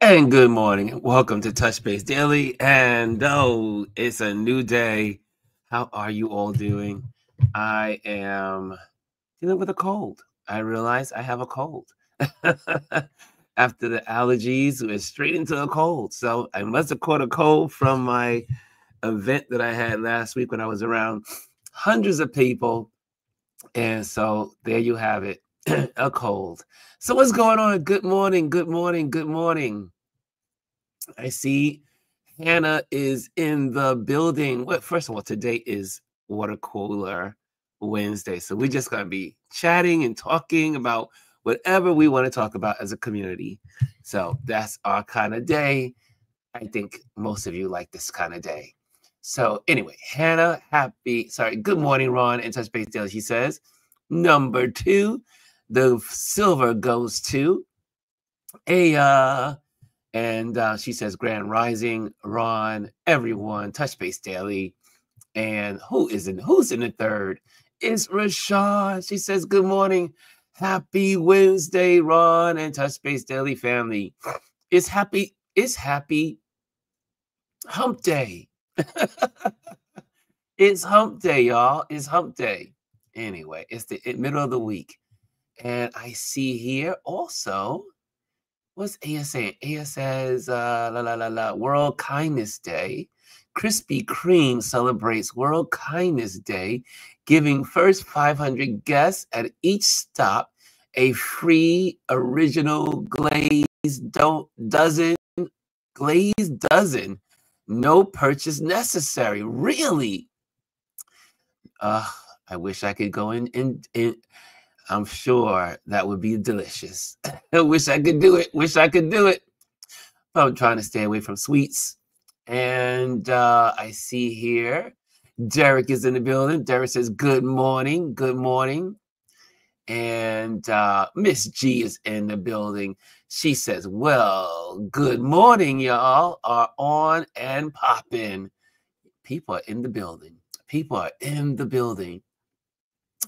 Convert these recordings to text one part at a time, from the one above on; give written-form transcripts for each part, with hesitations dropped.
And good morning. Welcome to Touchbase Daily. And it's a new day. How are you all doing? I am dealing with a cold. I realize I have a cold. After the allergies, we're straight into a cold. So I must have caught a cold from my event that I had last week when I was around hundreds of people. And so there you have it, a cold. So what's going on? Good morning. Good morning. Good morning. I see Hannah is in the building. Well, first of all, today is Water Cooler Wednesday. So we're just going to be chatting and talking about whatever we want to talk about as a community. So that's our kind of day. I think most of you like this kind of day. So anyway, Hannah, good morning, Ron, and Touchbase Daily. She says, number 2, the silver goes to and she says, Grand Rising, Ron, everyone, Touchbase Daily. And who's in the third? It's Rashawn. She says, good morning. Happy Wednesday, Ron and Touchbase Daily family. It's happy hump day. It's hump day, y'all. It's hump day. Anyway, it's the middle of the week. And I see here also, what's Aya saying? Aya says, World Kindness Day. Krispy Kreme celebrates World Kindness Day, giving first 500 guests at each stop a free original glazed dozen. No purchase necessary. Really? I wish I could go in. I'm sure that would be delicious. I wish I could do it. But I'm trying to stay away from sweets. And I see here, Derek is in the building. Derek says, good morning. Good morning. And Miss G is in the building. She says, well, good morning, y'all are on and popping. People are in the building.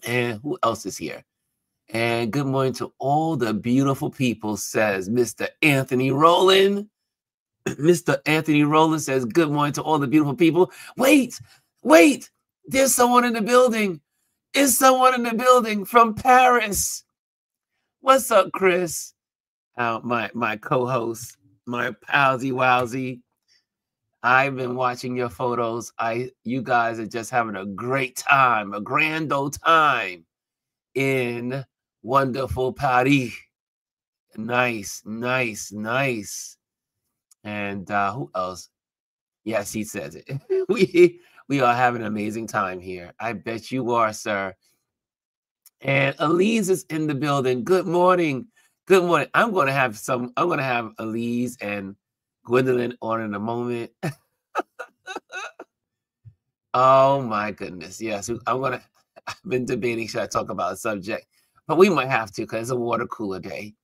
And who else is here? And good morning to all the beautiful people, says Mr. Anthony Rowland. Mr. Anthony Rowland says, good morning to all the beautiful people. Wait, there's someone in the building. Is someone in the building from Paris? What's up, Chris? My co-host, my palsy wowsy. I've been watching your photos. You guys are just having a great time, a grand old time in wonderful Paris. Nice. And who else? Yes, he says it. We are having an amazing time here. I bet you are, sir. And Elise is in the building. Good morning. I'm going to have Elise and Gwendolyn on in a moment. Oh my goodness. Yes, I've been debating, should I talk about a subject? But we might have to, because it's a water cooler day.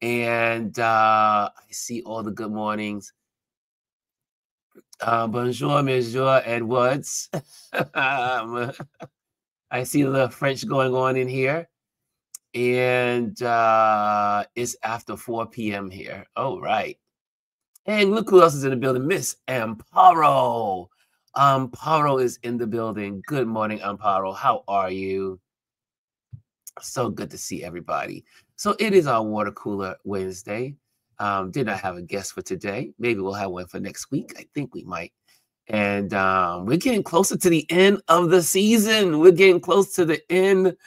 And I see all the good mornings. Bonjour, Monsieur Edwards. I see a little French going on in here. And it's after 4 p.m. here. Oh, right. And look who else is in the building. Miss Amparo. Amparo is in the building. Good morning, Amparo. How are you? So good to see everybody. So it is our Water Cooler Wednesday. Did not have a guest for today. Maybe we'll have one for next week. I think we might. And we're getting closer to the end of the season. We're getting close to the end.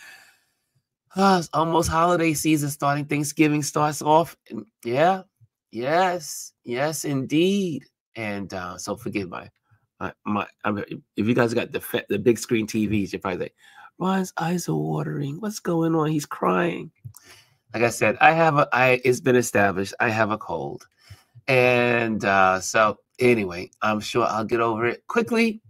It's almost holiday season starting. Thanksgiving starts off. Yeah. Yes, indeed. And so forgive if you guys got the big screen TVs, you're probably like, Ron's eyes are watering. What's going on? He's crying. Like I said, it's been established. I have a cold. And so anyway, I'm sure I'll get over it quickly.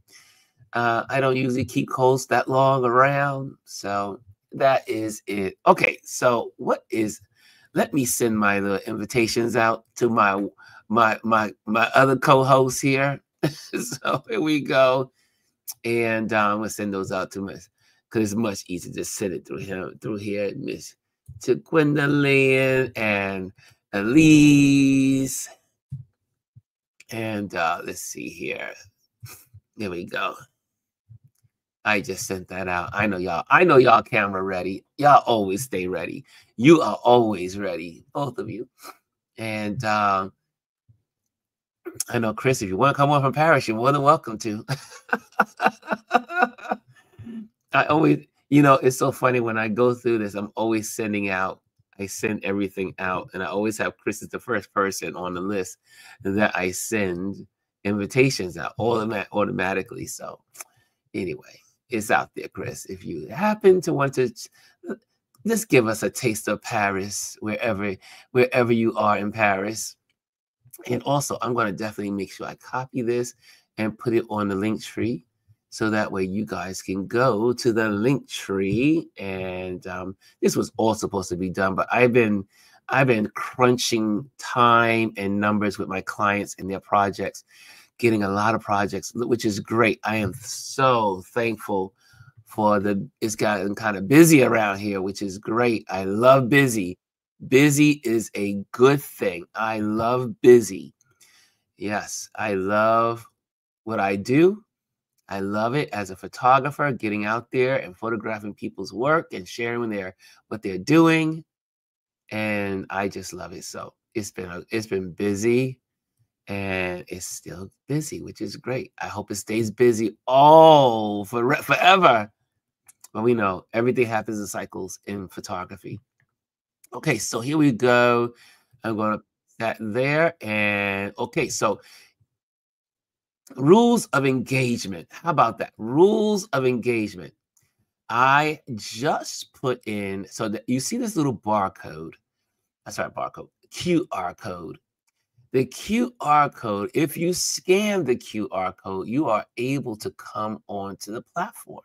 I don't usually keep colds that long around. So that is it. Okay, so let me send my little invitations out to my other co-hosts here. So here we go. And I'm gonna send those out to Miss, because it's much easier to send it through here, Miss, to Gwendolyn and Elise And let's see here. There we go. I just sent that out. I know y'all camera ready. Y'all always stay ready. You are always ready, both of you. And I know, Chris, if you want to come on from Paris, you're more than welcome to. I always, it's so funny when I go through this, I'm always sending out. I send everything out, and I always have Chris as the first person on the list that I send invitations out automatically. So anyway, it's out there, Chris. If you happen to want to just give us a taste of Paris, wherever you are in Paris. And also, I'm going to definitely make sure I copy this and put it on the link tree, so that way you guys can go to the link tree. And this was all supposed to be done, but I've been crunching time and numbers with my clients and their projects, getting a lot of projects, which is great. I am so thankful for it's gotten kind of busy around here, which is great. I love busy. Busy is a good thing. I love busy. Yes, I love what I do. I love it as a photographer, getting out there and photographing people's work and sharing what they're doing. And I just love it. So it's been busy, and it's still busy, which is great. I hope it stays busy forever. But we know everything happens in cycles in photography. Okay, so here we go. I'm going to put that there. And okay, so rules of engagement. How about that? Rules of engagement. I just put in, so that you see this little barcode. QR code. The QR code, if you scan the QR code, you are able to come onto the platform.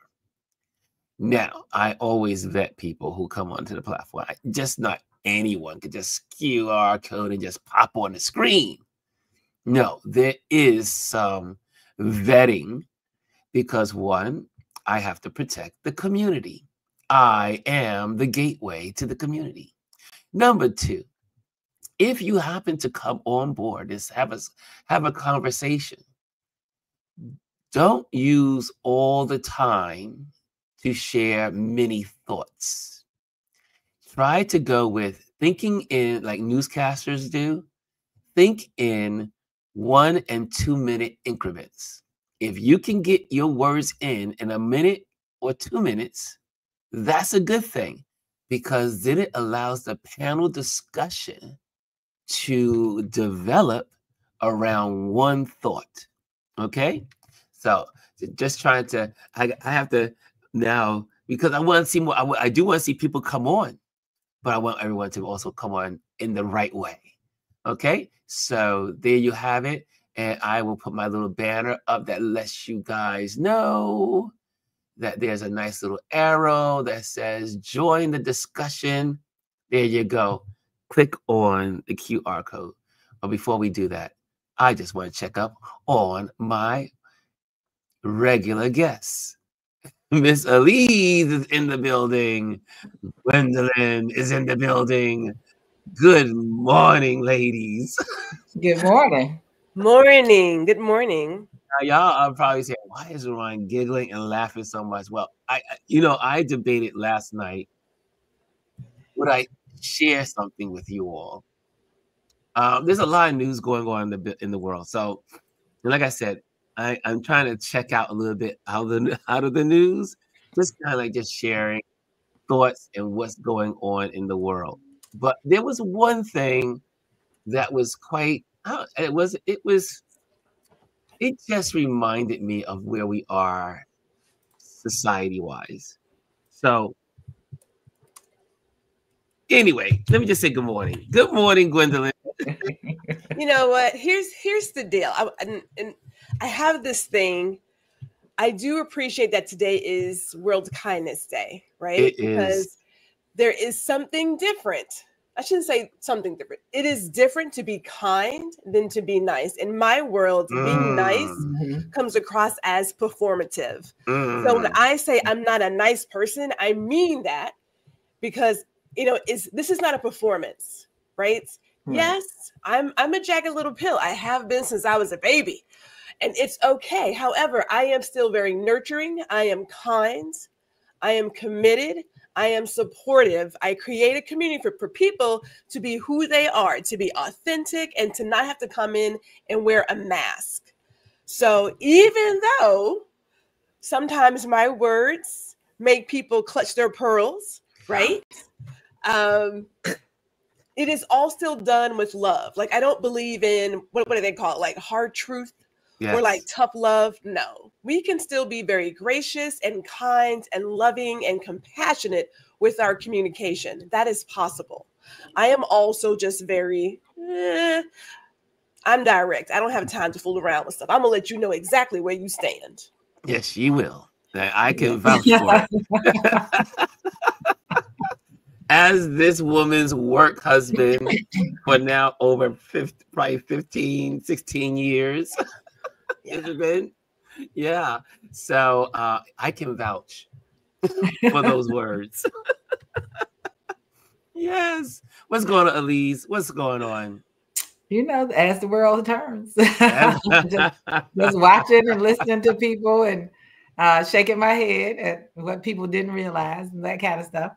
Now, I always vet people who come onto the platform. Just not anyone could just QR code and just pop on the screen. No, there is some vetting, because one, I have to protect the community. I am the gateway to the community. Number two, if you happen to come on board, just have a conversation. Don't use all the time to share many thoughts. Try to go with thinking in, like newscasters do, think in 1 and 2 minute increments. If you can get your words in a minute or 2 minutes, that's a good thing, because then it allows the panel discussion to develop around one thought. Okay? So just trying to, I have to now, because I want to see more, I do want to see people come on, but I want everyone to also come on in the right way. Okay? So there you have it. And I will put my little banner up that lets you guys know that there's a nice little arrow that says join the discussion. There you go. Click on the QR code. But before we do that, I just want to check up on my regular guests. Miss Elise is in the building. Gwendolyn is in the building. Good morning, ladies. Good morning. Morning. Good morning. Now, y'all are probably saying, why is Ryan giggling and laughing so much? Well, I debated last night, would I share something with you all? There's a lot of news going on in the world. So, like I said, I'm trying to check out a little bit out of the news, just kind of like just sharing thoughts and what's going on in the world. But there was one thing that was it just reminded me of where we are society-wise. So anyway, let me just say good morning. Good morning, Gwendolyn. You know what? Here's the deal. I have this thing. I do appreciate that today is World Kindness Day, right? Because there is something different. I shouldn't say something different. It is different to be kind than to be nice. In my world, being nice comes across as performative. So when I say I'm not a nice person, I mean that, because this is not a performance, right? Yes, I'm a jagged little pill. I have been since I was a baby. And it's okay. However, I am still very nurturing. I am kind. I am committed. I am supportive. I create a community for people to be who they are, to be authentic, and to not have to come in and wear a mask. So even though sometimes my words make people clutch their pearls, right? It is all still done with love. Like, I don't believe in, what do they call it? Like hard truth. Yes. Or like tough love. No, we can still be very gracious and kind and loving and compassionate with our communication. That is possible. I am also just very, I'm direct. I don't have time to fool around with stuff. I'm going to let you know exactly where you stand. Yes, you will. I can vouch for it. As this woman's work husband for now over probably 15, 16 years. Has it been? Yeah. So I can vouch for those words. Yes. What's going on, Elise? What's going on? You know, as the world turns. just watching and listening to people and shaking my head at what people didn't realize and that kind of stuff.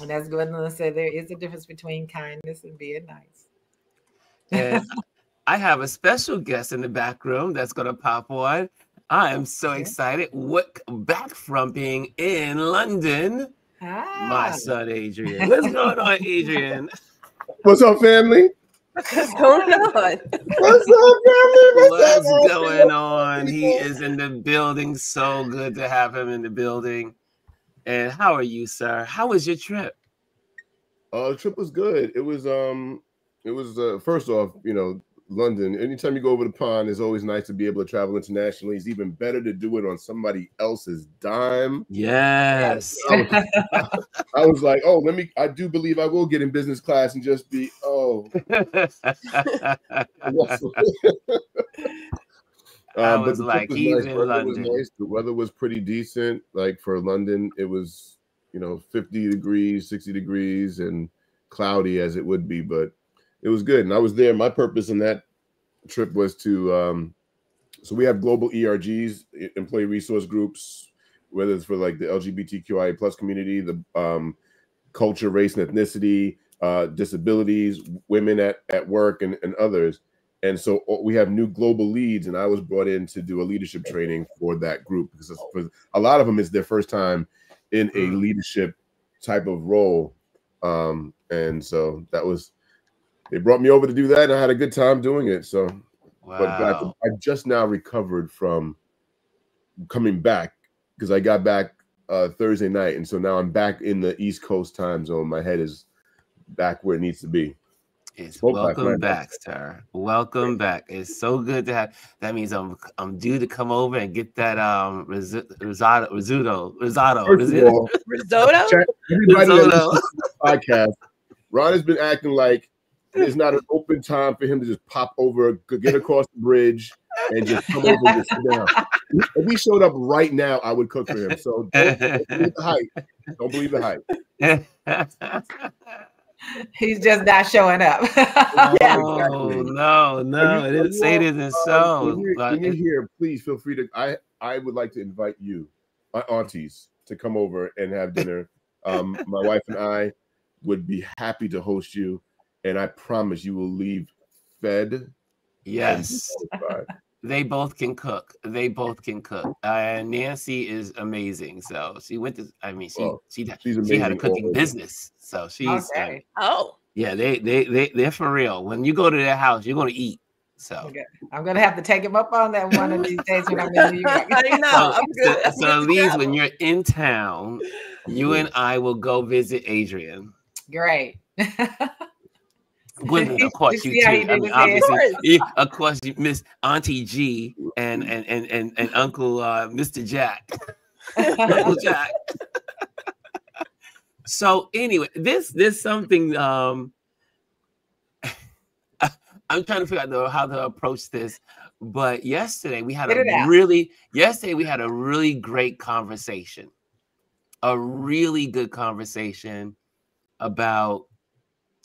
And as Gwendolyn said, there is a difference between kindness and being nice. And I have a special guest in the back room that's going to pop on. I am so excited. Back from being in London, my son Adrian. What's going on, Adrian? What's up, family? What's going on? What's up, family? What's going on? He is in the building. So good to have him in the building. And how are you, sir? How was your trip? The trip was good. It was first off, you know, London. Anytime you go over the pond, it's always nice to be able to travel internationally. It's even better to do it on somebody else's dime. Yes. I was like, oh, I do believe I will get in business class and just be, I was like, he's in London. Nice. The weather was pretty decent. Like for London, it was, 50 degrees, 60 degrees, and cloudy as it would be, but it was good. And I was there. My purpose in that trip was to, so we have global ERGs, employee resource groups, whether it's for like the LGBTQIA plus community, the culture, race, and ethnicity, disabilities, women at work, and others. And so we have new global leads, and I was brought in to do a leadership training for that group because for a lot of them, it's their first time in a leadership type of role. And so they brought me over to do that, and I had a good time doing it. So, wow. But I just now recovered from coming back because I got back Thursday night, and so now I'm back in the East Coast time zone. My head is back where it needs to be. Welcome back, sir. Welcome back. It's so good to have. That means I'm due to come over and get that risotto. Podcast. Ron has been acting like there's not an open time for him to just pop over, get across the bridge, and just come over and just sit down. If he showed up right now, I would cook for him. So don't believe the hype. Don't believe the hype. He's just not showing up. Oh, no. It didn't say it isn't so. When you're here, please feel free to. I would like to invite you, my aunties, to come over and have dinner. My wife and I would be happy to host you, and I promise you will leave fed. Yes. They both can cook. And Nancy is amazing. So she went to, she had a cooking business. So she's okay. Yeah, they're for real. When you go to their house, you're gonna eat. So okay. I'm gonna have to take him up on that one of these days when I'm in New York. I know. I'm good. So Elise, when you're in town, you and I will go visit Adrian. Great. Gwendolyn, of course, you too. I mean, obviously, of course, you miss Auntie G and Uncle Mr. Jack. Uncle Jack. So anyway, this something I'm trying to figure out how to approach this. But yesterday we had a really great conversation. A really good conversation about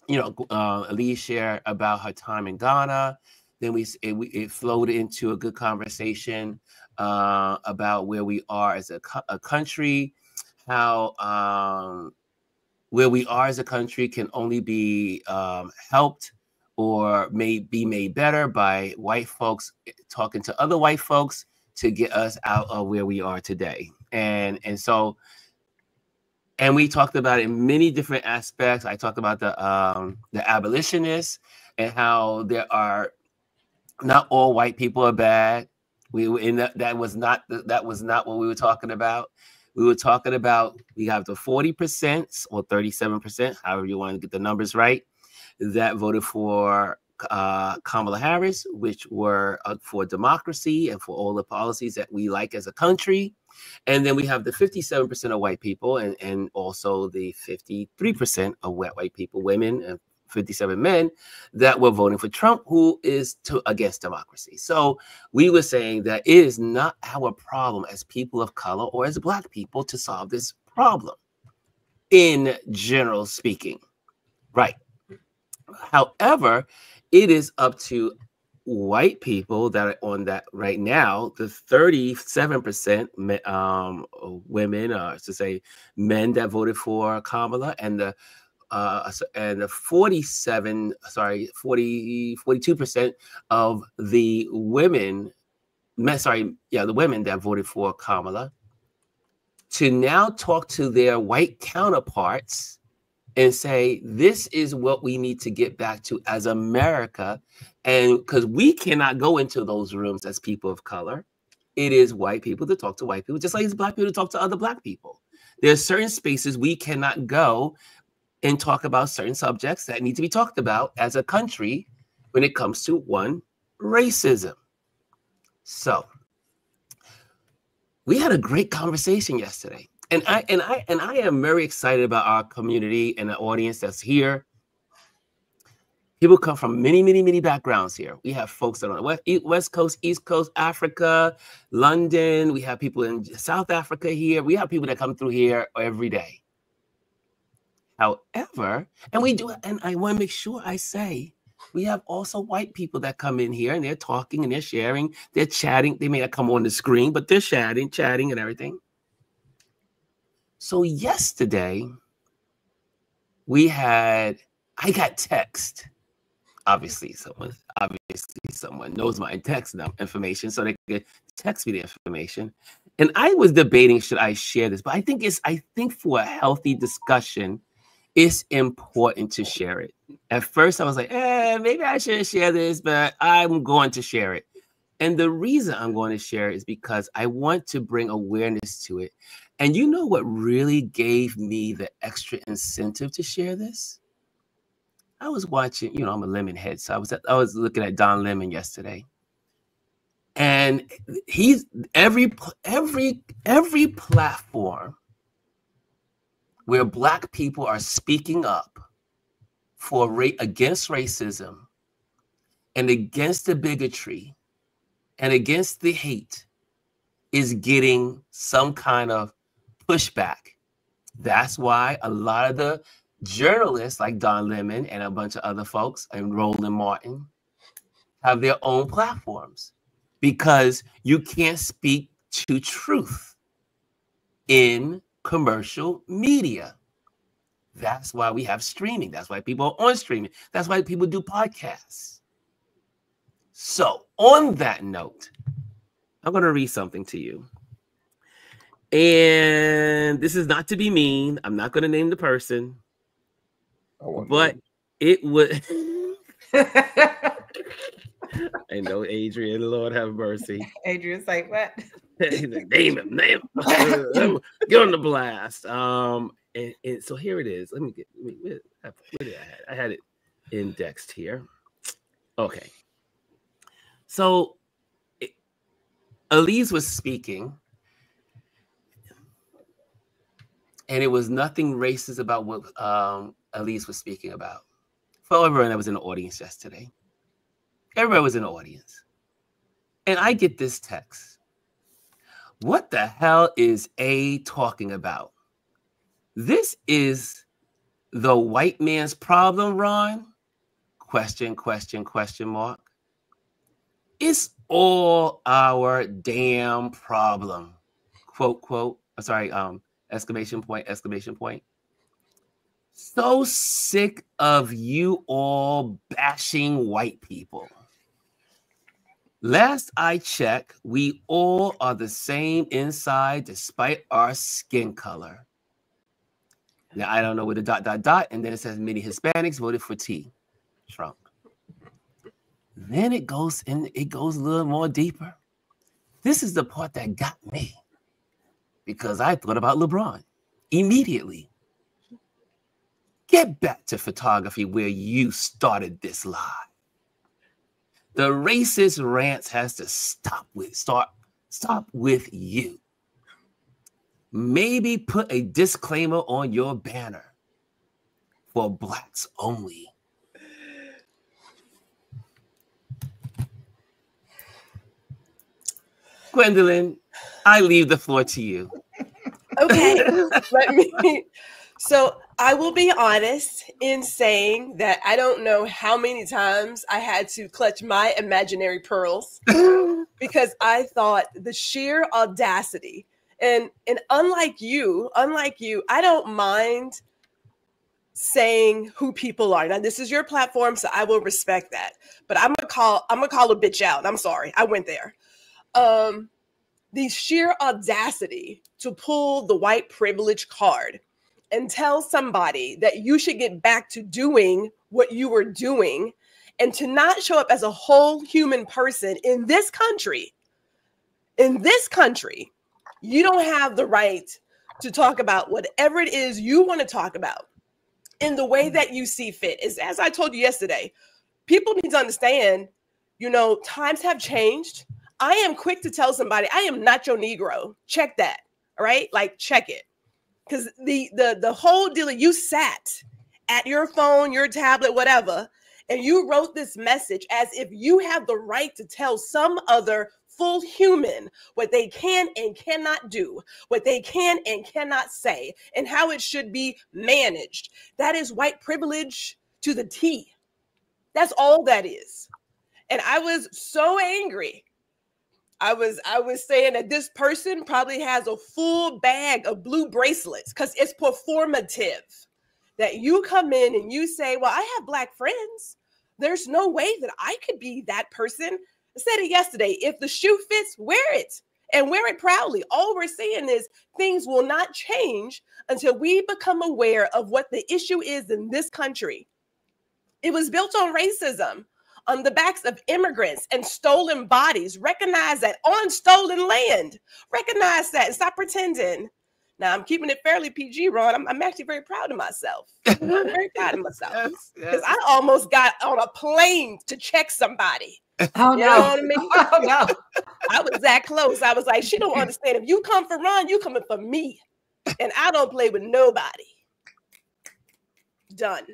Elise shared about her time in Ghana. Then it flowed into a good conversation about where we are as a country, how where we are as a country can only be helped or be made better by white folks talking to other white folks to get us out of where we are today. And we talked about it in many different aspects. I talked about the abolitionists and how there are not all white people are bad. That was not what we were talking about. We were talking about we have the 40% or 37%, however you want to get the numbers right, that voted for Kamala Harris, which were for democracy and for all the policies that we like as a country. And then we have the 57% of white people and also the 53% of white people, women, and 57 men that were voting for Trump, who is against democracy. So we were saying that it is not our problem as people of color or as Black people to solve this problem, in general speaking, right? However, it is up to white people that are on that right now. The 37% women, to say men that voted for Kamala, and the 42% of the women, the women that voted for Kamala, to now talk to their white counterparts and say, this is what we need to get back to as America. And because we cannot go into those rooms as people of color, it is white people to talk to white people, just like it's Black people to talk to other Black people. There are certain spaces we cannot go and talk about certain subjects that need to be talked about as a country when it comes to racism. So we had a great conversation yesterday. And I am very excited about our community and the audience that's here. People come from many, many, many backgrounds here. We have folks that are on the West Coast, East Coast, Africa, London. We have people in South Africa here. We have people that come through here every day. However, and I want to make sure I say, we have also white people that come in here and they're talking and they're sharing, they're chatting. They may not come on the screen, but they're chatting and everything. So yesterday, I got text. Obviously, someone knows my text information, so they could text me the information. And I was debating, should I share this? But I think for a healthy discussion, it's important to share it. At first, I was like, maybe I shouldn't share this, but I'm going to share it. And the reason I'm going to share it is because I want to bring awareness to it. And you know what really gave me the extra incentive to share this? I was watching, I'm a Lemon head, so I was looking at Don Lemon yesterday. And he's every platform where Black people are speaking up against racism and against the bigotry and against the hate is getting some kind of pushback. That's why a lot of the journalists like Don Lemon and a bunch of other folks and Roland Martin have their own platforms, because you can't speak to truth in commercial media. That's why we have streaming. That's why people are on streaming. That's why people do podcasts. So on that note, I'm going to read something to you. And this is not to be mean. I'm not going to name the person. But it would. I know, Adrian, Lord have mercy. Adrian's like, what? Name him. Get on the blast. And so here it is. Where did I have? I had it indexed here. Okay. So Elise was speaking, and it was nothing racist about what Elise was speaking about. For everyone that was in the audience yesterday. Everybody was in the audience. And I get this text. What the hell is A talking about? This is the white man's problem, Ron? Question, question, question mark. It's all our damn problem. Quote, quote. Sorry, exclamation point, exclamation point. So sick of you all bashing white people. Last I checked, we all are the same inside despite our skin color. Now, I don't know where the ... and then it says many Hispanics voted for Trump. Then it goes a little more deeper. This is the part that got me because I thought about LeBron immediately. Get back to photography where you started this lie. The racist rants has to stop with you. Maybe put a disclaimer on your banner for blacks only. Gwendolyn, I leave the floor to you. Okay, So I will be honest in saying that I don't know how many times I had to clutch my imaginary pearls because I thought the sheer audacity and unlike you, I don't mind saying who people are. Now this is your platform, so I will respect that. But I'm gonna call a bitch out. I'm sorry, I went there. The sheer audacity to pull the white privilege card and tell somebody that you should get back to doing what you were doing and to not show up as a whole human person in this country. In this country, you don't have the right to talk about whatever it is you want to talk about in the way that you see fit. As I told you yesterday, people need to understand, times have changed. I am quick to tell somebody, I am not your Negro. Check that, all right? Like, check it. Because the whole deal, you sat at your phone, your tablet, whatever, and you wrote this message as if you have the right to tell some other full human what they can and cannot do, what they can and cannot say, and how it should be managed. That is white privilege to the T. That's all that is. And I was so angry. I was saying that this person probably has a full bag of blue bracelets because it's performative. That you come in and you say, well, I have black friends. There's no way that I could be that person. I said it yesterday. If the shoe fits, wear it and wear it proudly. All we're saying is things will not change until we become aware of what the issue is in this country. It was built on racism, on the backs of immigrants and stolen bodies. Recognize that on stolen land. Recognize that and stop pretending. Now, I'm keeping it fairly PG, Ron. I'm actually very proud of myself. I'm very proud of myself. Because I almost got on a plane to check somebody. Oh, you know what I mean? Oh, no. I was that close. I was like, she don't understand. If you come for Ron, you coming for me. And I don't play with nobody. Done.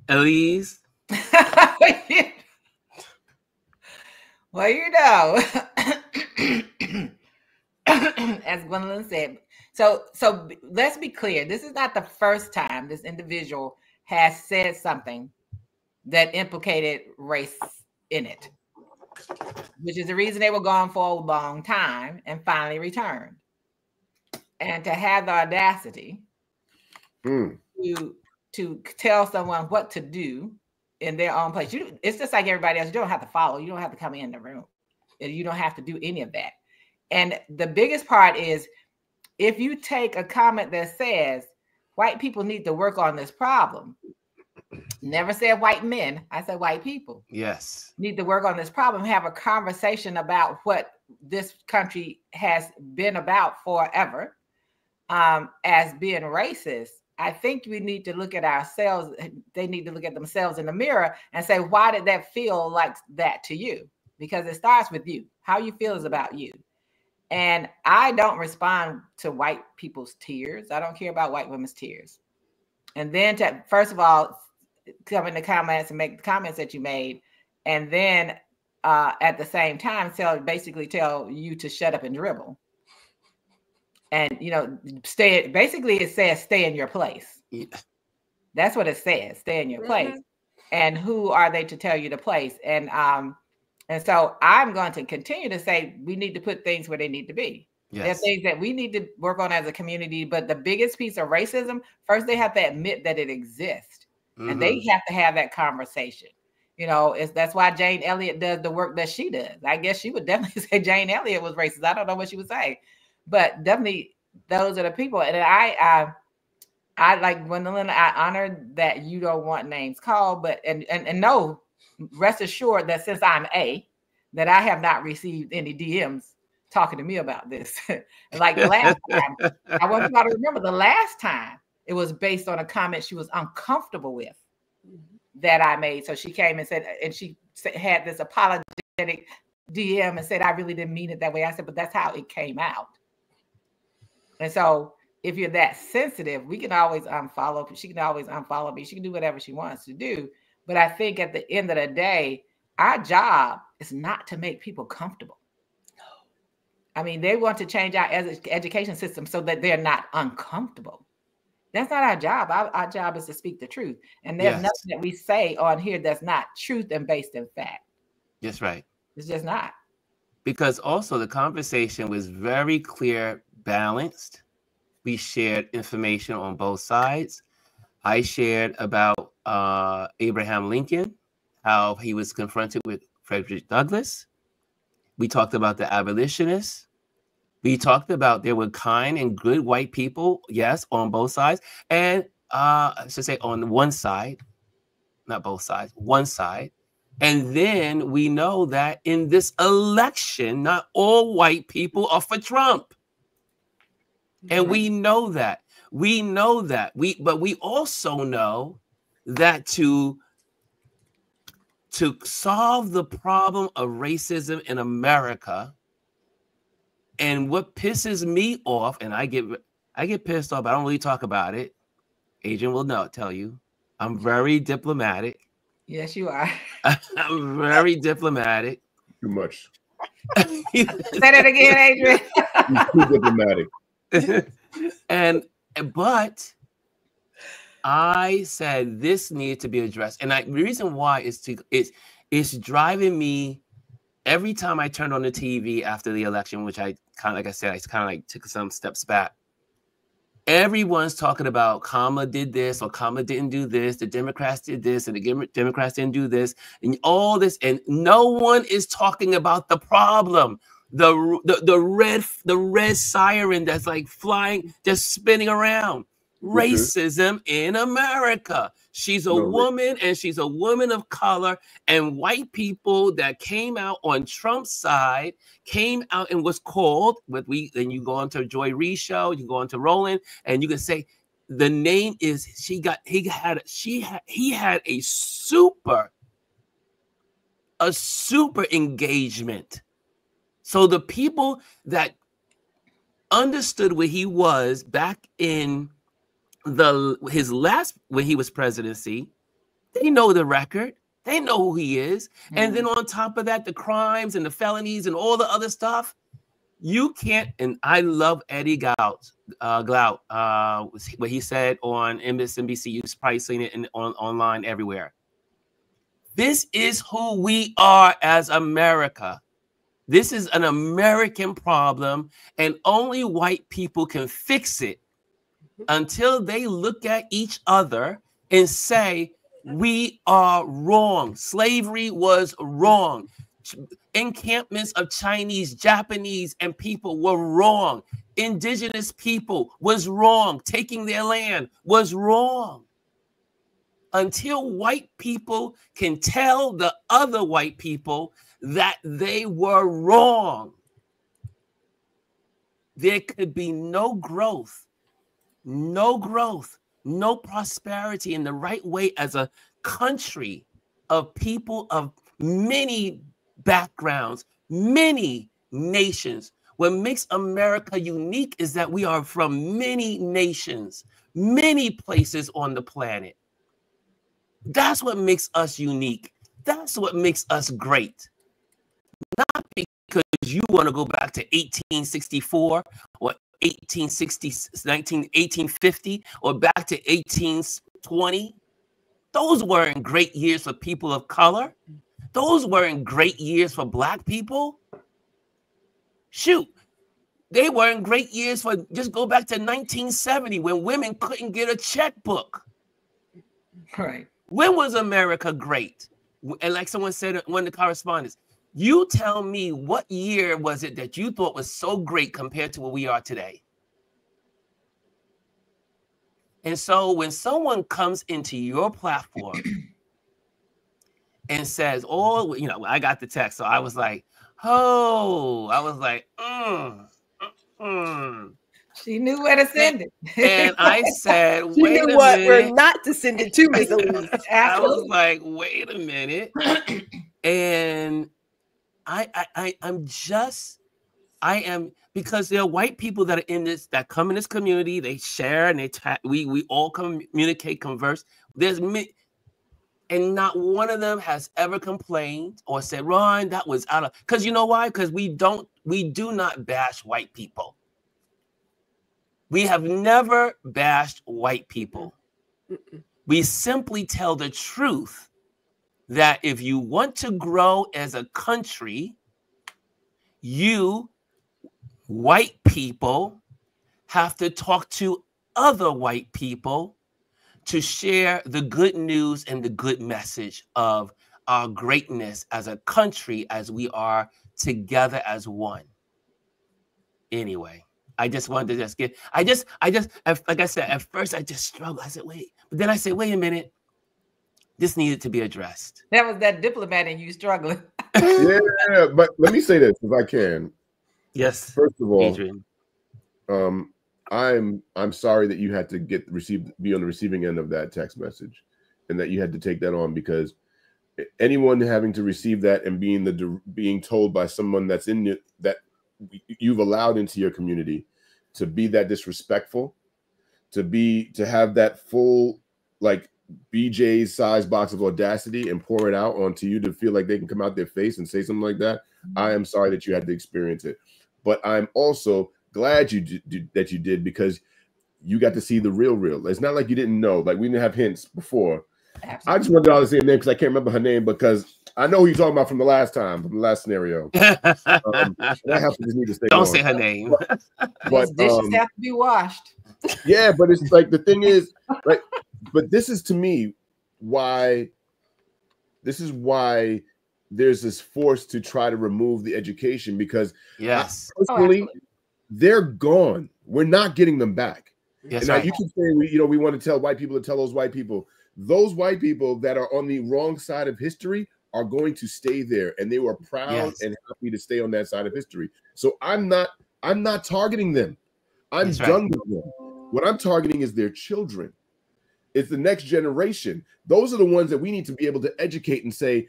Elise? Well, as Gwendolyn said, so let's be clear. This is not the first time this individual has said something that implicated race in it, which is the reason they were gone for a long time and finally returned. And to have the audacity to tell someone what to do in their own place. It's just like everybody else. You don't have to follow. You don't have to come in the room. You don't have to do any of that. And the biggest part is if you take a comment that says white people need to work on this problem. Never said white men. I said white people. Yes. Need to work on this problem. Have a conversation about what this country has been about forever as being racist. I think we need to look at ourselves. They need to look at themselves in the mirror and say, why did that feel like that to you? Because it starts with you. How you feel is about you. And I don't respond to white people's tears. I don't care about white women's tears. And then to, first of all, come in the comments and make the comments that you made. And then at the same time, basically tell you to shut up and dribble. And, you know, basically it says stay in your place. Yeah. That's what it says, stay in your place. And who are they to tell you the place? And so I'm going to continue to say we need to put things where they need to be. Yes. There are things that we need to work on as a community, but the biggest piece of racism, first they have to admit that it exists. And they have to have that conversation. You know, that's why Jane Elliott does the work that she does. I guess she would definitely say Jane Elliott was racist. I don't know what she would say, but definitely those are the people. And I like Gwendolyn, I honor that you don't want names called, but and no, rest assured that since I'm that I have not received any DMs talking to me about this. Like the last time, I want you all to remember the last time it was based on a comment she was uncomfortable with that I made. So she came and said, and she had this apologetic DM and said, I really didn't mean it that way. I said, but that's how it came out. And so if you're that sensitive, we can always unfollow. She can always unfollow me. She can do whatever she wants to do. But I think at the end of the day, our job is not to make people comfortable. I mean, they want to change our education system so that they're not uncomfortable. That's not our job. Our job is to speak the truth. And there's nothing that we say on here that's not truth and based in fact. That's right. It's just not. Because also the conversation was very clear, balanced. We shared information on both sides. I shared about Abraham Lincoln, how he was confronted with Frederick Douglass. We talked about the abolitionists. We talked about there were kind and good white people, yes, on both sides. And I should say on one side, not both sides, one side. And then we know that in this election, not all white people are for Trump. And we know that. We know that. But we also know that to solve the problem of racism in America, and what pisses me off, and I get pissed off, but I don't really talk about it. Adrian will tell you, I'm very diplomatic. Yes, you are. I'm very diplomatic. Too much. Say that again, Adrian. You're too diplomatic. But I said this needed to be addressed, and the reason why is it's driving me every time I turned on the TV after the election, which I kind of, like I said, I kind of like took some steps back. Everyone's talking about Kamala did this or Kamala didn't do this. The Democrats did this and the Democrats didn't do this and all this. And no one is talking about the problem. The red siren that's like flying, just spinning around. Racism in America. She's a woman, and she's a woman of color, and white people that came out on Trump's side came out and was called. Then you go onto Joy Reid's show, you go onto Roland, and you can say the name is he had a super engagement. So the people that understood where he was back in his last, when he was presidency, they know the record, they know who he is. And then on top of that, the crimes and the felonies and all the other stuff, you can't. And I love Eddie Glaudt, what he said on MSNBC. You've probably seen it online everywhere. This is who we are as America. This is an American problem, and only white people can fix it. Until they look at each other and say, we are wrong. Slavery was wrong. Encampments of Chinese, Japanese, and people were wrong. Indigenous people was wrong. Taking their land was wrong. Until white people can tell the other white people that they were wrong, there could be no growth. No growth, no prosperity in the right way as a country of people of many backgrounds, many nations. What makes America unique is that we are from many nations, many places on the planet. That's what makes us unique. That's what makes us great. Not because you want to go back to 1864 or 1850 or back to 1820. Those weren't great years for people of color. Those weren't great years for Black people. Shoot, they weren't great years for, just go back to 1970 when women couldn't get a checkbook. Right. When was America great? And like someone said, one of the correspondents, you tell me what year was it that you thought was so great compared to where we are today? And so when someone comes into your platform and says, oh, you know, I got the text. So I was like, oh, I was like, She knew where to send it. And I said, wait a minute. We're not to send it to, Ms. Elise. I was like, wait a minute. And I am, because there are white people that are in this, that come in this community, they share and we all communicate, converse. And not one of them has ever complained or said, Ron, that was out of, because you know why? Because we do not bash white people. We have never bashed white people. We simply tell the truth that if you want to grow as a country, you white people have to talk to other white people to share the good news and the good message of our greatness as a country, as we are together as one. Anyway, I just wanted to like I said, at first I just struggled. I said, wait, but then I said, wait a minute, this needed to be addressed. That was that diplomat in you struggling. Yeah, but let me say this if I can. Yes. First of all, Adrian. I'm sorry that you had to be on the receiving end of that text message, and that you had to take that on, because anyone having to receive that and being told by someone that's that you've allowed into your community to be that disrespectful, to have that full like BJ's size box of audacity and pour it out onto you, to feel like they can come out their face and say something like that. I am sorry that you had to experience it, but I'm also glad you did, because you got to see the real. It's not like you didn't know. Like, we didn't have hints before. Absolutely. I just wanted y'all to say her name because I can't remember her name, because I know who you're talking about from the last scenario. That happens. Need to stay. Don't say her name. But dishes have to be washed. Yeah, but it's like, the thing is, like, but this is, to me, why there's this force to try to remove the education, because yes, personally, they're gone. We're not getting them back. Yes, and now you can say we want to tell white people to tell those white people that are on the wrong side of history are going to stay there, and they were proud and happy to stay on that side of history. So I'm not targeting them. I'm done with them. What I'm targeting is their children. It's the next generation. Those are the ones that we need to be able to educate and say,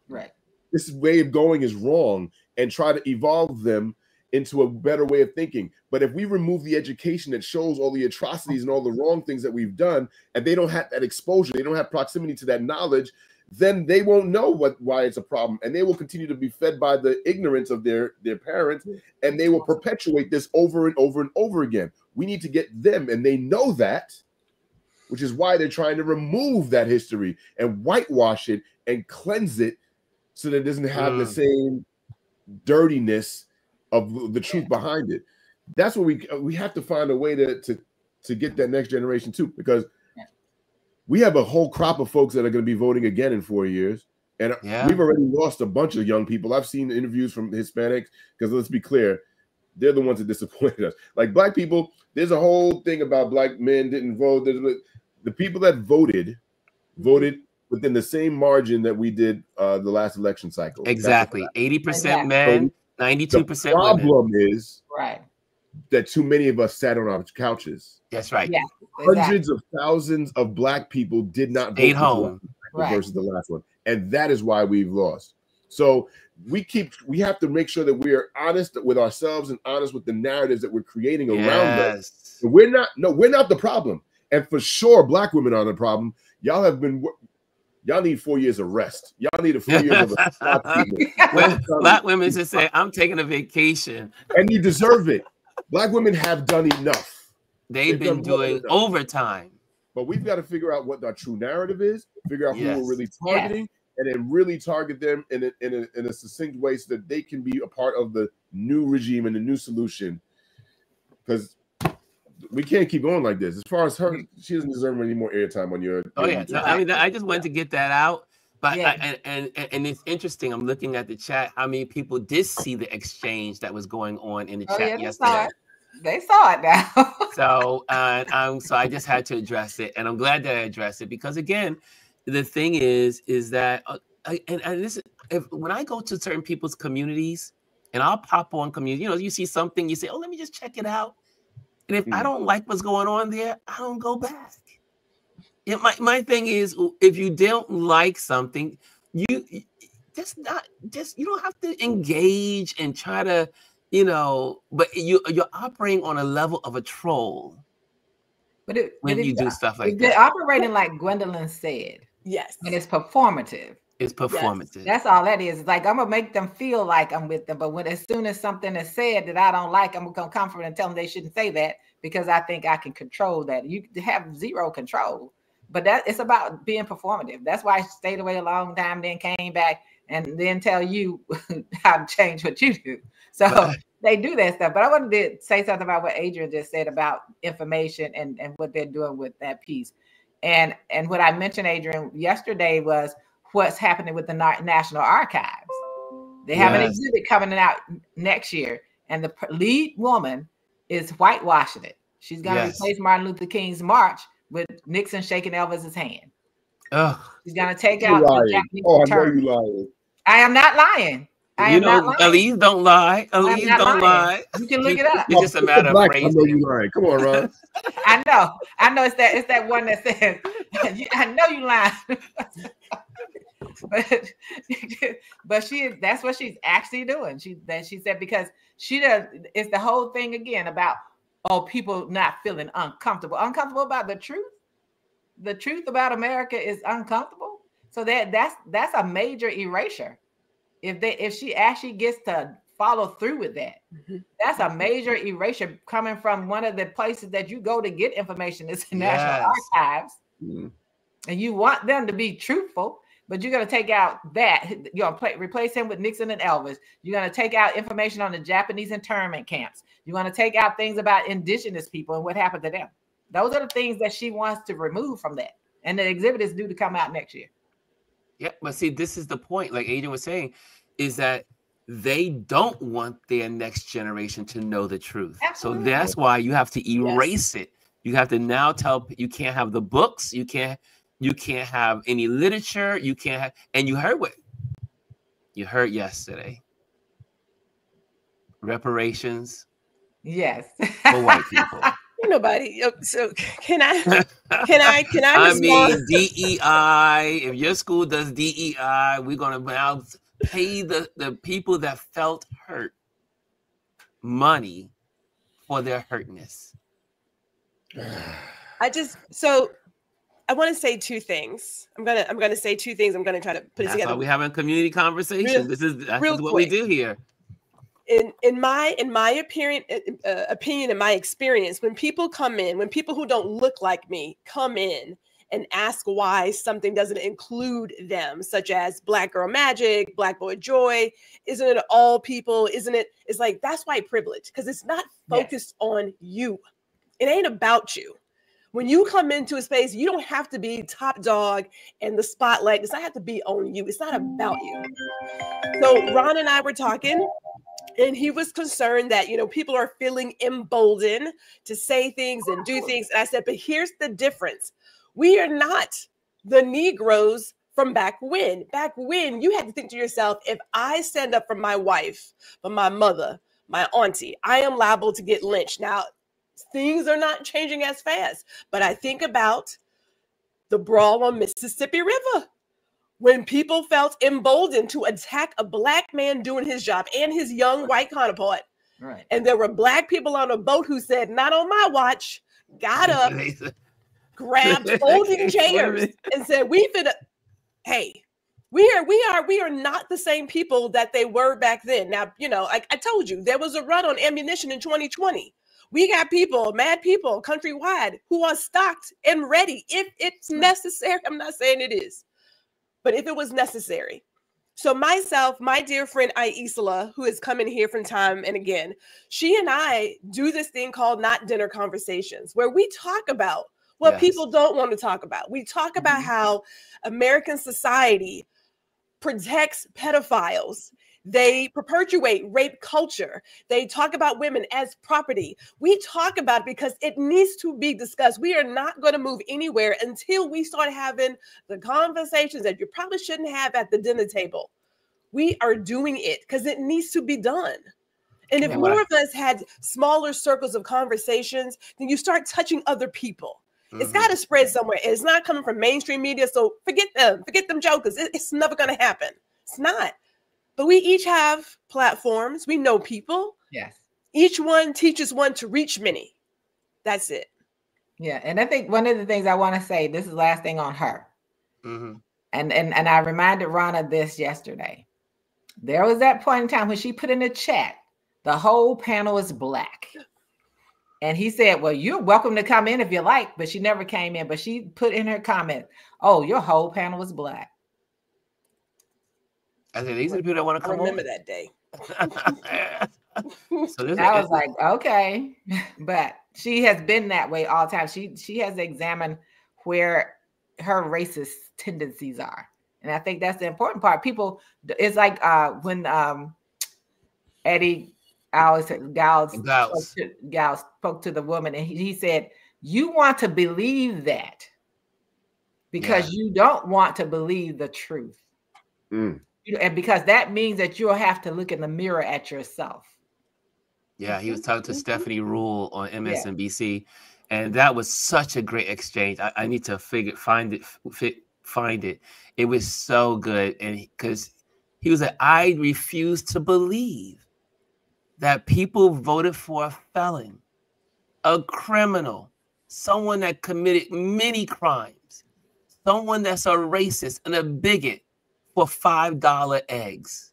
right, this way of going is wrong, and try to evolve them into a better way of thinking. But if we remove the education that shows all the atrocities and all the wrong things that we've done, and they don't have that exposure, they don't have proximity to that knowledge, then they won't know why it's a problem, and they will continue to be fed by the ignorance of their parents, and they will perpetuate this over and over and over again. We need to get them, and they know that, which is why they're trying to remove that history and whitewash it and cleanse it so that it doesn't have the same dirtiness of the truth behind it. That's what we have to find a way to get that next generation too, because we have a whole crop of folks that are going to be voting again in 4 years, and we've already lost a bunch of young people. I've seen interviews from Hispanics, because let's be clear, they're the ones that disappointed us. Like, black people, there's a whole thing about black men didn't vote. The people that voted within the same margin that we did the last election cycle. Exactly. 80% men, 92% women. The problem is right that too many of us sat on our couches. That's right. Yeah, Hundreds of thousands of black people did not vote home versus the last one. And that is why we've lost. So we have to make sure that we are honest with ourselves and honest with the narratives that we're creating around us. We're not the problem. And for sure, black women are the problem. Y'all have been Y'all need 4 years of rest. Y'all need 4 years of Black women should say, I'm taking a vacation. And you deserve it. Black women have done enough. They've been doing overtime. But we've got to figure out what our true narrative is, figure out who we're really targeting, and then really target them in a succinct way so that they can be a part of the new regime and the new solution. Because we can't keep going like this. As far as her, she doesn't deserve any more airtime on your. Oh yeah, no, I mean, I just wanted to get that out. But and it's interesting. I'm looking at the chat. How many people did see the exchange that was going on in the chat yesterday? They saw it now. So I just had to address it, and I'm glad that I addressed it because again, the thing is that and this when I go to certain people's communities and I'll pop on community, you see something, you say, oh, let me just check it out, and if I don't like what's going on there, I don't go back. My thing is, if you don't like something, you don't have to engage and try to. But you're operating on a level of a troll. But when you do stuff like that, they're operating like Gwendolyn said. Yes, and it's performative. It's performative. Yes. That's all that is. It's like I'm gonna make them feel like I'm with them, but as soon as something is said that I don't like, I'm gonna comfort and tell them they shouldn't say that because I think I can control that. You have zero control. But it's about being performative. That's why I stayed away a long time, then came back and then tell you how to change what you do. So they do that stuff. But I wanted to say something about what Adrian just said about information and what they're doing with that piece. And what I mentioned, Adrian, yesterday was what's happening with the National Archives. They have an exhibit coming out next year, and the lead woman is whitewashing it. She's going to replace Martin Luther King's march with Nixon shaking Elvis's hand. She's going to take out the Japanese term. I know you lying. I am not lying. Elise don't lie. Elise don't lie. You can look it up. It's just a matter of phrasing. I know you lying. Come on, Ron. I know. It's that one that says, I know you lying. but that's what she's actually doing. She said because it's the whole thing again about people not feeling uncomfortable about the truth. The truth about America is uncomfortable. So that's a major erasure. If she actually gets to follow through with that, that's a major erasure coming from one of the places that you go to get information. It's the National Archives, and you want them to be truthful. But you're going to take out that. You're going to replace him with Nixon and Elvis. You're going to take out information on the Japanese internment camps. You're going to take out things about indigenous people and what happened to them. Those are the things that she wants to remove from that. And the exhibit is due to come out next year. Yeah, but see, this is the point, like Adrian was saying, is that they don't want their next generation to know the truth. Absolutely. So that's why you have to erase it. You have to now you can't have the books. You can't have any literature. You can't have, and you heard what you heard yesterday. Reparations. Yes. For white people. Nobody. So can I I mean, DEI. If your school does DEI, we're gonna now pay the people that felt hurt money for their hurtness. I want to say two things. I'm gonna say two things. I'm gonna try to put it together. Why we having community conversation. This is what we do here. In my opinion, in my experience, when people come in, when people who don't look like me come in and ask why something doesn't include them, such as Black Girl Magic, Black Boy Joy, isn't it all people? Isn't it? It's like, that's white privilege, because it's not focused on you. It ain't about you. When you come into a space, you don't have to be top dog and the spotlight. It's not have to be on you. It's not about you. So Ron and I were talking, and he was concerned that, people are feeling emboldened to say things and do things. And I said, but here's the difference. We are not the Negroes from back when. Back when, you had to think to yourself, if I stand up for my wife, for my mother, my auntie, I am liable to get lynched. Now, things are not changing as fast, but I think about the brawl on Mississippi River, when people felt emboldened to attack a Black man doing his job and his young white counterpart. Right. And there were Black people on a boat who said, not on my watch, got up, grabbed folding chairs and said, we finna. hey, we are not the same people that they were back then. Now, you know, like I told you, there was a run on ammunition in 2020. We got people, mad people countrywide who are stocked and ready if it's necessary. I'm not saying it is, but if it was necessary. So myself, my dear friend Aisla, who has come in here from time and again, she and I do this thing called Not Dinner Conversations, where we talk about what people don't want to talk about. We talk about how American society protects pedophiles. They perpetuate rape culture. They talk about women as property. We talk about it because it needs to be discussed. We are not going to move anywhere until we start having the conversations that you probably shouldn't have at the dinner table. We are doing it because it needs to be done. And if more of us had smaller circles of conversations, then you start touching other people. It's got to spread somewhere. It's not coming from mainstream media. So forget them jokers. It's never going to happen. It's not. But we each have platforms. We know people. Yes. Each one teaches one to reach many. That's it. Yeah. And I think one of the things I want to say, this is the last thing on her. And I reminded Rana this yesterday. There was that point in time when she put in the chat, the whole panel is Black. And he said, well, you're welcome to come in if you like, but she never came in. But she put in her comment, oh, your whole panel was Black. I said, these are the people that want to come on. I remember that day. So I was like, okay. But she has been that way all the time. She has examined where her racist tendencies are. And I think that's the important part. People, it's like when Eddie Gals spoke to the woman, and he said, you want to believe that because you don't want to believe the truth. And because that means that you'll have to look in the mirror at yourself. Yeah, he was talking to Stephanie Rule on MSNBC, and that was such a great exchange. I need to find it. It was so good, and because he was like, I refuse to believe that people voted for a felon, a criminal, someone that committed many crimes, someone that's a racist and a bigot for $5 eggs.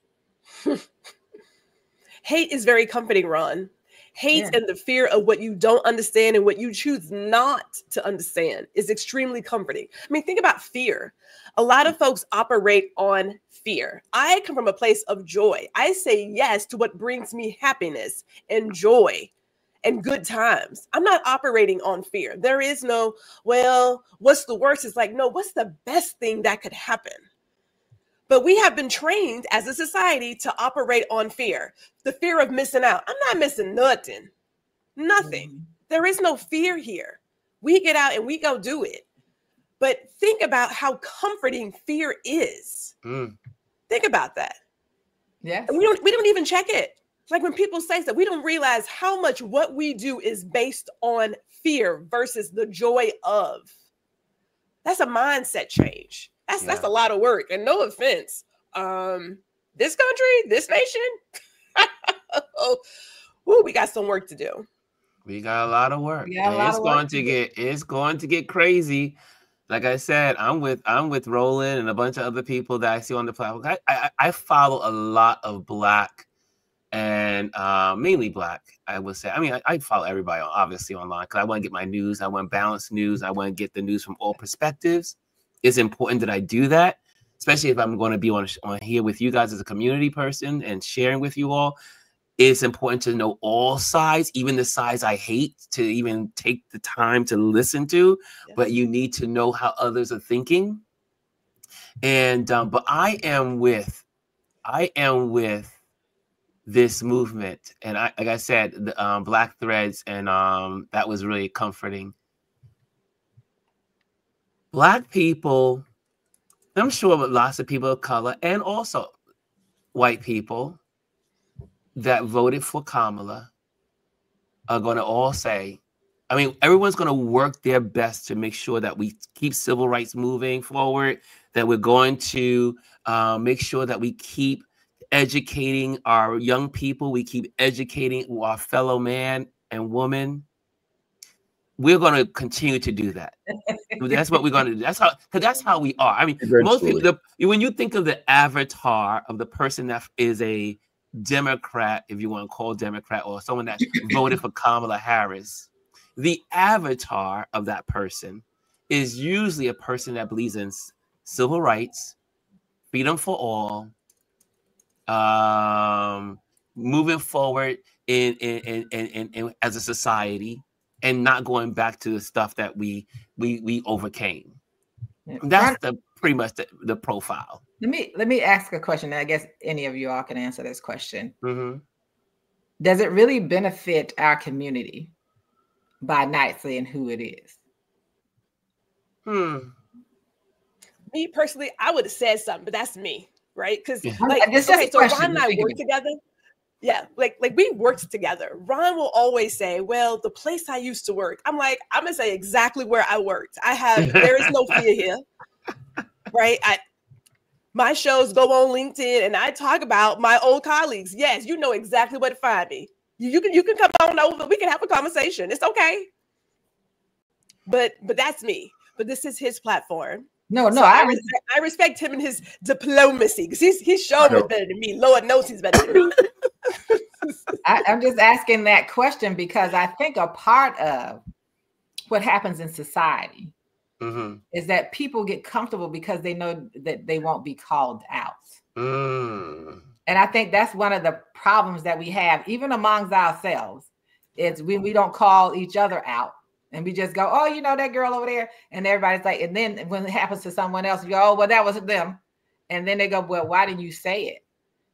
Hate is very comforting, Ron. Hate and the fear of what you don't understand and what you choose not to understand is extremely comforting. I mean, think about fear. A lot of folks operate on fear. I come from a place of joy. I say yes to what brings me happiness and joy and good times. I'm not operating on fear. There is no, well, what's the worst? It's like, no, what's the best thing that could happen? But we have been trained as a society to operate on fear, the fear of missing out. I'm not missing nothing. There is no fear here. We get out and we go do it. But think about how comforting fear is. Think about that. Yes. And we don't even check it. It's like when people say that, we don't realize how much what we do is based on fear versus the joy of. That's a mindset change. That's a lot of work. And no offense, this country, this nation, we got some work to do. We got a lot of work. It's going to get crazy. Like I said, I'm with Roland and a bunch of other people that I see on the platform. I follow a lot of Black and mainly Black, I would say. I mean, I follow everybody obviously online because I want to get my news. I want balanced news. I want to get the news from all perspectives. It's important that I do that, especially if I'm going to be on here with you guys as a community person and sharing with you all. It's important to know all sides, even the sides I hate, to even take the time to listen to. Yes. But you need to know how others are thinking. And but I am with this movement, and like I said, the Black Threads, and that was really comforting. Black people, I'm sure lots of people of color and also white people that voted for Kamala are going to all say, I mean, everyone's going to work their best to make sure that we keep civil rights moving forward, that we're going to make sure that we keep educating our young people, we keep educating our fellow man and woman. we're going to continue to do that. That's what we're going to do. That's how we are. I mean, most people, when you think of the avatar of the person that is a Democrat, if you want to call Democrat, or someone that voted for Kamala Harris, the avatar of that person is usually a person that believes in civil rights, freedom for all, moving forward in as a society, and not going back to the stuff that we overcame. That's pretty much the profile. Let me ask a question. I guess any of you all can answer this question. Mm-hmm. Does it really benefit our community by not saying who it is? Me personally, I would have said something, but that's me, right? Because so Ron and I work together. Yeah, like we worked together. Ron will always say, well, the place I used to work. I'm like, I'm gonna say exactly where I worked. There is no fear here. Right? My shows go on LinkedIn and I talk about my old colleagues. Yes, you know exactly where to find me. You can come on over. We can have a conversation. It's okay. But that's me. But this is his platform. No, so I respect him and his diplomacy, because he's showing me better than me. Lord knows he's better than me. I'm just asking that question because I think a part of what happens in society is that people get comfortable because they know that they won't be called out. And I think that's one of the problems that we have, even amongst ourselves, is when we don't call each other out. And we just go, oh, you know, that girl over there. And everybody's like, and then when it happens to someone else, you go, oh, well, that was them. And then they go, well, why didn't you say it?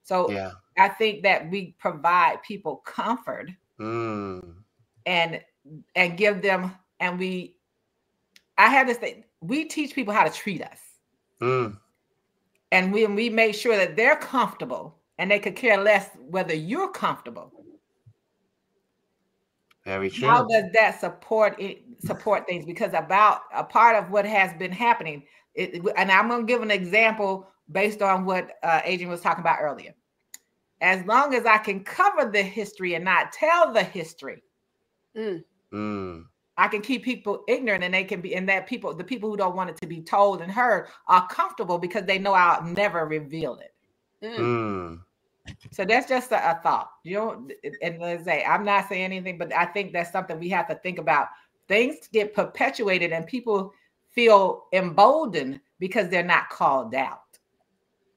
So I think that we provide people comfort and give them, and I have this thing, we teach people how to treat us. And when we make sure that they're comfortable and they could care less whether you're comfortable. Very true. How does that support things? Because about a part of what has been happening, and I'm going to give an example based on what Adrian was talking about earlier. As long as I can cover the history and not tell the history, I can keep people ignorant, and they can be, and that the people who don't want it to be told and heard are comfortable because they know I'll never reveal it. So that's just a thought, and let's say, I'm not saying anything, but I think that's something we have to think about. Things get perpetuated and people feel emboldened because they're not called out.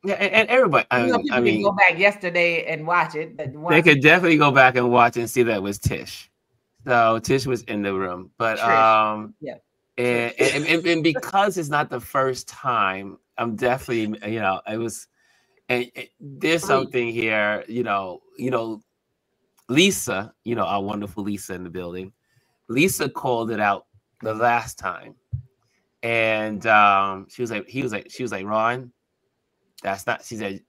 Yeah, and everybody, I mean, can go back yesterday and watch it. They could definitely go back and watch and see that it was Tish. So Tish was in the room, but and because it's not the first time, I'm definitely, it was. And there's something here, Lisa, our wonderful Lisa in the building. Lisa called it out the last time, and she was like, Ron, that's not. She said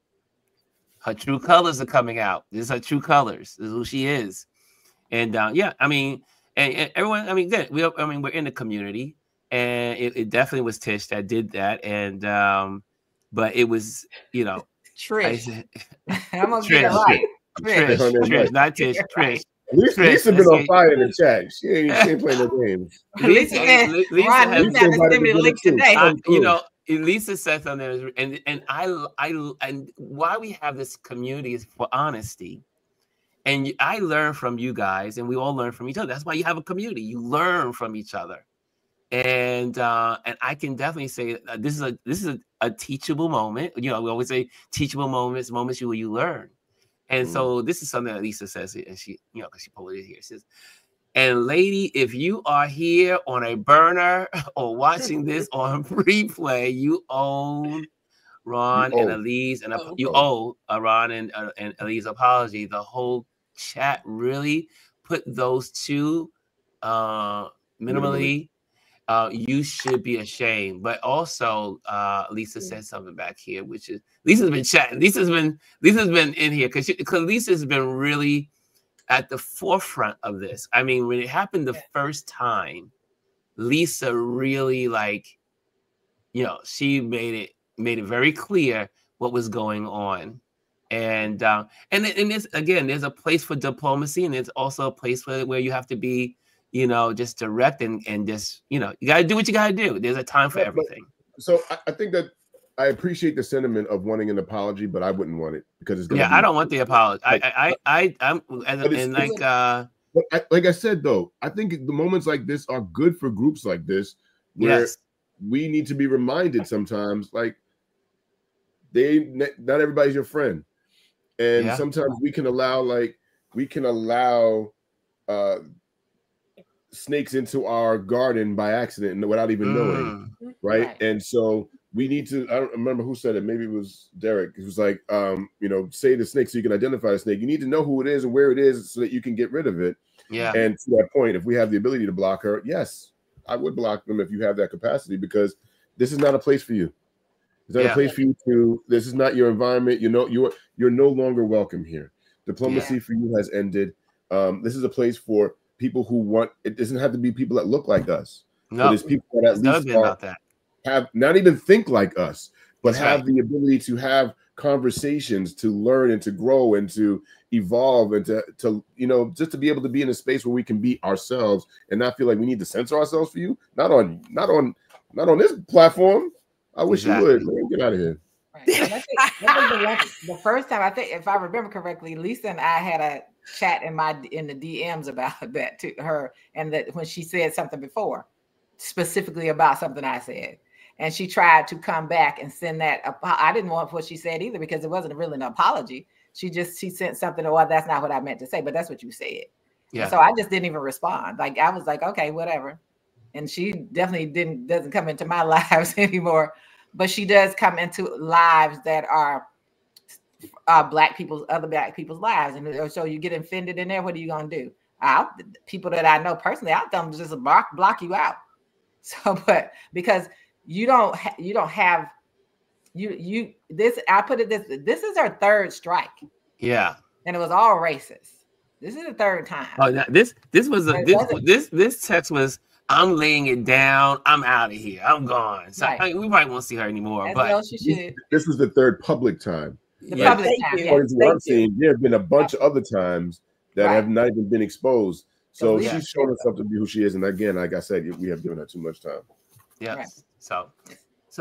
her true colors are coming out. This is her true colors. This is who she is, and and everyone. I mean, good. We're in the community, and it definitely was Tish that did that, and but it was, Trish. I'm gonna get it right. Trish, not Tish. Trish. Lisa been on fire in the chat. She ain't playing no games. Lisa Lisa said something, and why we have this community is for honesty. And I learn from you guys, and we all learn from each other. That's why you have a community. You learn from each other. And I can definitely say this is a teachable moment. We always say teachable moments where you learn. And so this is something that Lisa says, and she, because she pulled it here. She says, and lady, if you are here on a burner or watching this on replay, you own Ron and Elise, and you owe Ron and Elise apology. The whole chat really put those two minimally. You should be ashamed. But also, Lisa said something back here, which is Lisa's been chatting. Lisa's been in here because Lisa's been really at the forefront of this. I mean, when it happened the first time, Lisa really she made it very clear what was going on. And this, again, there's a place for diplomacy, and there's also a place where you have to be you know, just direct and just, you know, you got to do what you got to do. There's a time for everything. So I think that I appreciate the sentiment of wanting an apology, but I wouldn't want it because it's gonna. Yeah, I don't want the apology. I'm like I said though, I think the moments like this are good for groups like this, where we need to be reminded sometimes, like not everybody's your friend, and sometimes we can allow snakes into our garden by accident and without even knowing, right? And so we need to, I don't remember who said it, maybe it was Derek. It was like, you know, say the snake so you can identify the snake. You need to know who it is and where it is so that you can get rid of it. Yeah. And to that point, if we have the ability to block her, yes, I would block them if you have that capacity, because this is not a place for you. It's not a place for you to, this is not your environment. You know, you're no longer welcome here. Diplomacy for you has ended. This is a place for people who want, it doesn't have to be people that look like us. No, there's people that at least have not even think like us, but have the ability to have conversations, to learn and to grow and to evolve and to you know, just to be able to be in a space where we can be ourselves and not feel like we need to censor ourselves for you. Not on this platform. I wish you would. Man, get out of here. Right. And I think the first time, I think, if I remember correctly, Lisa and I had a chat in the DMs about that to her, and that when she said something before, specifically about something I said, and she tried to come back and send that. I didn't want what she said either, because it wasn't really an apology. She sent something, well, that's not what I meant to say, but that's what you said. Yeah. So I just didn't even respond. Like, I was like, okay, whatever. And she definitely doesn't come into my lives anymore, but she does come into lives that are other black people's lives. And so you get offended in there. What are you going to do? People that I know personally, I'll tell them to just block you out. So, but because you don't have this, I put it this is her third strike. Yeah. And it was all racist. This is the third time. Oh, this text was, I'm laying it down. I'm out of here. I'm gone. So we probably won't see her anymore. As but she should. This was the third public time. Public time. According to what I'm seeing, there have been a bunch of other times that have not even been exposed. So she's shown herself to be who she is. And again, like I said, we have given her too much time. Yeah. Right. So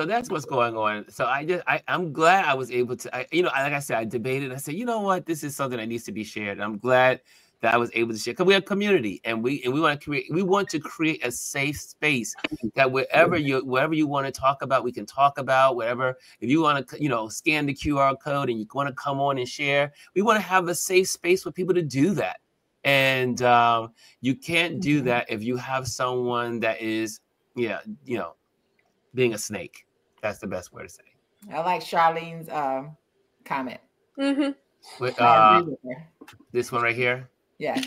that's what's going on. So I'm glad I was able to, like I said, I debated. I said, you know what, this is something that needs to be shared. And I'm glad that I was able to share, because we have community, and we want to create a safe space that wherever you want to talk about, we can talk about whatever. If you want to, scan the QR code and you want to come on and share, we want to have a safe space for people to do that. And you can't do that if you have someone that is, being a snake. That's the best word to say. I like Charlene's comment. This one right here. Yeah.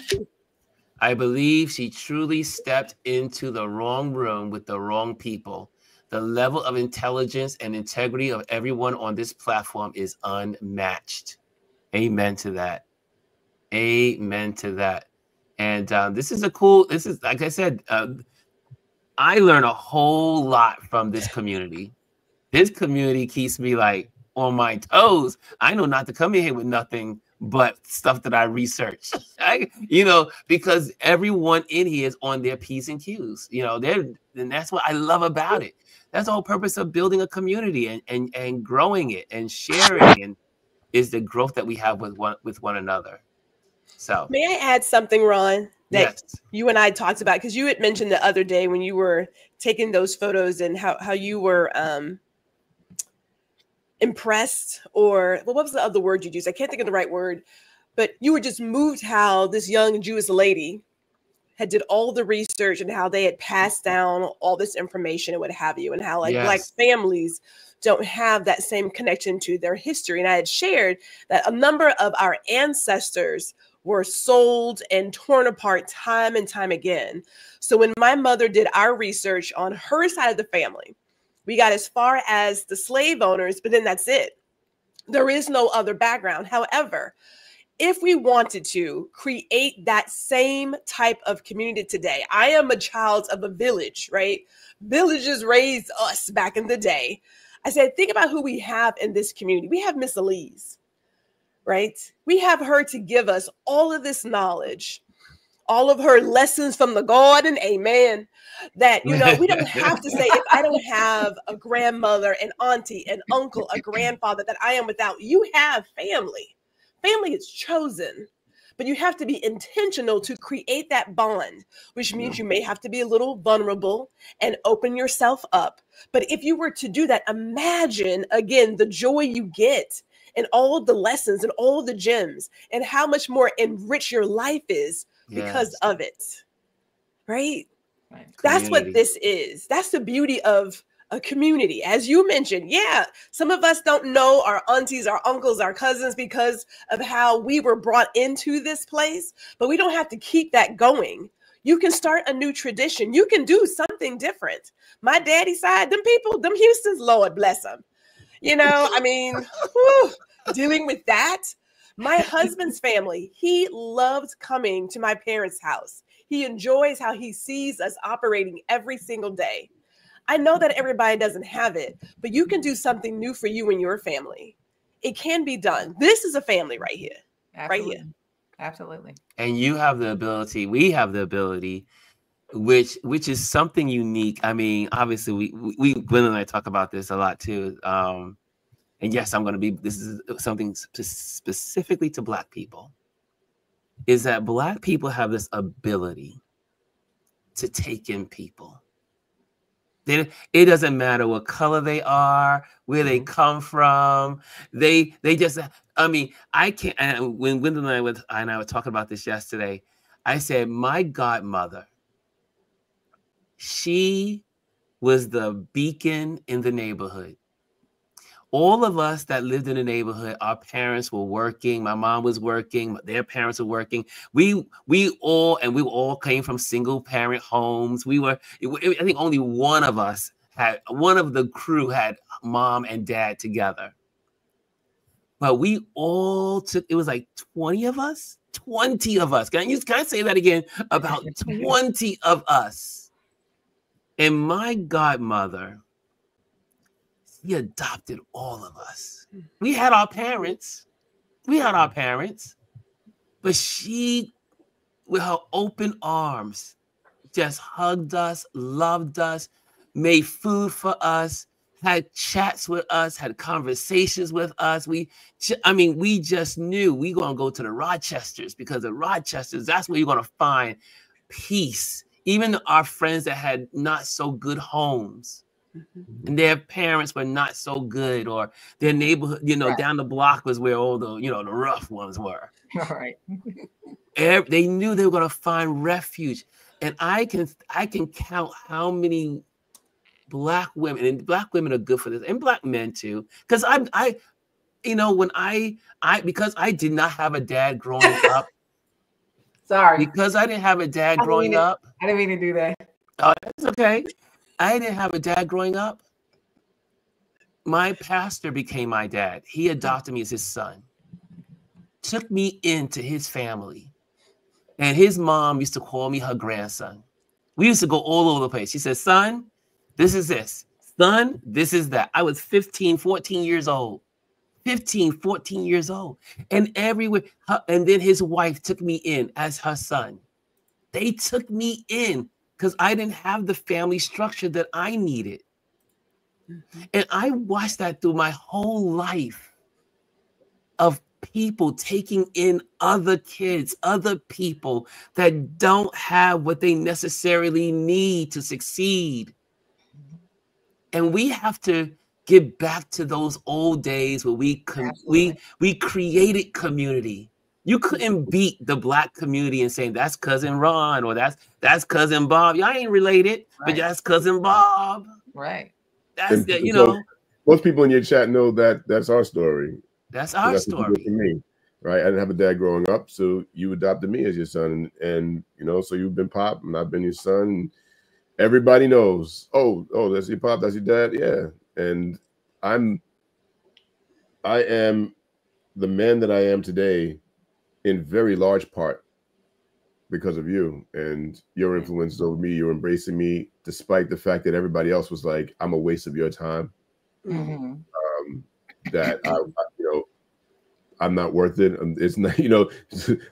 I believe she truly stepped into the wrong room with the wrong people. The level of intelligence and integrity of everyone on this platform is unmatched. Amen to that. Amen to that. And this is like I said, I learn a whole lot from this community. This community keeps me like on my toes. I know not to come in here with nothing but stuff that I research, because everyone in here is on their P's and Q's, and that's what I love about it. That's the whole purpose of building a community and growing it and sharing, and is the growth that we have with one another. So may I add something, Ron, that you and I talked about, because you had mentioned the other day when you were taking those photos and how you were impressed, or what was the other word you used? I can't think of the right word, but you were just moved how this young Jewish lady had did all the research and how they had passed down all this information and what have you, and how Black families don't have that same connection to their history. And I had shared that a number of our ancestors were sold and torn apart time and time again. So when my mother did our research on her side of the family, we got as far as the slave owners, but then that's it. There is no other background. However, if we wanted to create that same type of community today, I am a child of a village, right? Villages raised us back in the day. I said, think about who we have in this community. We have Miss Elise, right? We have her to give us all of this knowledge all of her lessons from the garden. Amen. That, you know, we don't have to say, if I don't have a grandmother, an auntie, an uncle, a grandfather, that I am without. You have family. Family is chosen. But you have to be intentional to create that bond, which means you may have to be a little vulnerable and open yourself up. But if you were to do that, imagine, again, the joy you get and all the lessons and all the gems and how much more enriched your life is because of it. Right? That's what this is. That's the beauty of a community. As you mentioned, yeah, some of us don't know our aunties, our uncles, our cousins because of how we were brought into this place, but we don't have to keep that going. You can start a new tradition. You can do something different. My daddy's side, them people, them Houstons, Lord bless them. You know, I mean, dealing with that. My husband's family, he loved coming to my parents' house. He enjoys how he sees us operating every single day. I know that everybody doesn't have it, but you can do something new for you and your family. It can be done. This is a family right here. Absolutely. Right here. Absolutely. And you have the ability, we have the ability, which is something unique. I mean, obviously we Gwendolyn and I talk about this a lot too. And yes, this is something specifically to Black people, is that Black people have this ability to take in people. It doesn't matter what color they are, where they come from. They just, I mean, I can't. And when Gwendolyn and I were talking about this yesterday, I said, my godmother, she was the beacon in the neighborhood. All of us that lived in the neighborhood, our parents were working. My mom was working. Their parents were working. We all came from single parent homes. I think only one of the crew had mom and dad together. But we all took, it was like 20 of us. Can I say that again? About 20 of us. And my godmother, he adopted all of us. We had our parents. But she, with her open arms, just hugged us, loved us, made food for us, had chats with us, had conversations with us. We just knew we going to go to the Rochesters, because the Rochesters, that's where you're going to find peace. Even our friends that had not so good homes, and their parents were not so good, or their neighborhood, down the block was where all the, the rough ones were. All right. They knew they were going to find refuge. And I can count how many Black women, and Black women are good for this, and Black men too. Because because I did not have a dad growing up. Sorry. Because I didn't have a dad growing up. I didn't mean to do that. Oh, that's okay. I didn't have a dad growing up. My pastor became my dad. He adopted me as his son, took me into his family. And his mom used to call me her grandson. We used to go all over the place. She said, son, this is this. Son, this is that. I was 15, 14 years old. 15, 14 years old. And everywhere. And then his wife took me in as her son. They took me in because I didn't have the family structure that I needed. And I watched that through my whole life, of people taking in other kids, other people that don't have what they necessarily need to succeed. And we have to get back to those old days where we created community. You couldn't beat the Black community and saying that's cousin Ron or that's cousin Bob. Y'all ain't related, but that's cousin Bob. Right. That's that, Most people in your chat know that that's our story. That's our story. For me, right? I didn't have a dad growing up, so you adopted me as your son, and so you've been Pop, and I've been your son. Everybody knows. Oh, that's your Pop, that's your dad. Yeah, and I am the man that I am today in very large part because of you and your influence over me. You're embracing me despite the fact that everybody else was like, I'm a waste of your time. Mm-hmm. That I'm not worth it. It's not, you know,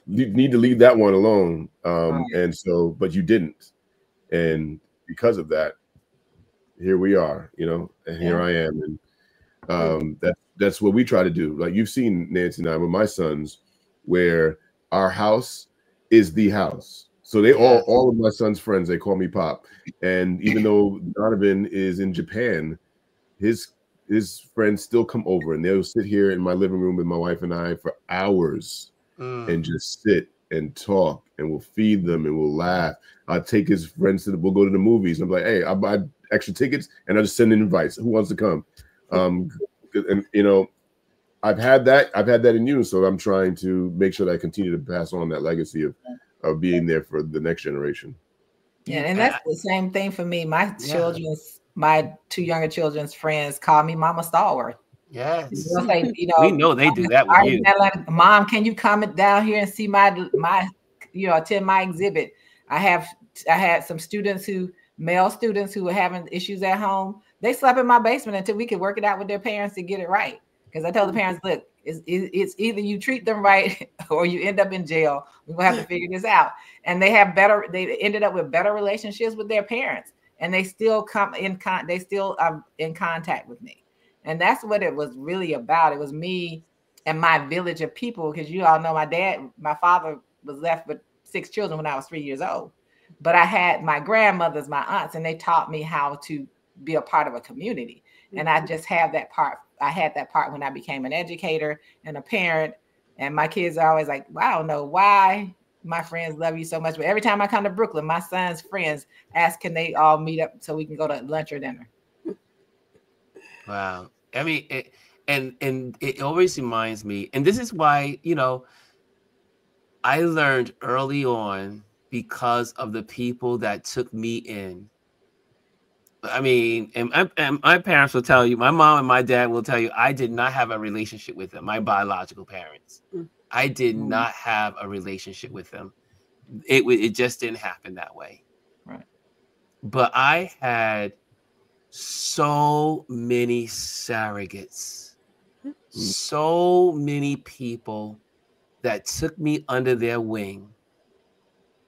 you need to leave that one alone. And so, but you didn't. And because of that, here we are, you know, and here I am. And that's what we try to do. Like you've seen Nancy and I with my sons, where our house is the house. So they all of my son's friends, they call me Pop. And even though Donovan is in Japan, his friends still come over and they'll sit here in my living room with my wife and I for hours and just sit and talk, and we'll feed them and we'll laugh. I'll take his friends we'll go to the movies. I'm like, hey, I'll buy extra tickets and I'll just send in invites. Who wants to come? And you know, I've had that in you. So I'm trying to make sure that I continue to pass on that legacy of being there for the next generation. Yeah, and that's the same thing for me. My two younger children's friends call me Mama Stalwart. Yes. Say, you know, we know they do that with you. Mom, can you come down here and see my you know, attend my exhibit? I had some male students who were having issues at home. They slept in my basement until we could work it out with their parents to get it right. Because I told the parents, look, it's either you treat them right or you end up in jail. We're gonna have to figure this out. And they ended up with better relationships with their parents, and they still are in contact with me. And that's what it was really about. It was me and my village of people, because you all know my father was left with 6 children when I was 3 years old. But I had my grandmothers, my aunts, and they taught me how to be a part of a community. And I just have that part. I had that part when I became an educator and a parent. And my kids are always like, well, I don't know why my friends love you so much. But every time I come to Brooklyn, my son's friends ask, can they all meet up so we can go to lunch or dinner? Wow. I mean, and it always reminds me, and this is why, you know, I learned early on, because of the people that took me in. I mean, and my parents will tell you, my mom and my dad will tell you, I did not have a relationship with them, my biological parents. I did not have a relationship with them. It just didn't happen that way. Right. But I had so many surrogates, so many people that took me under their wing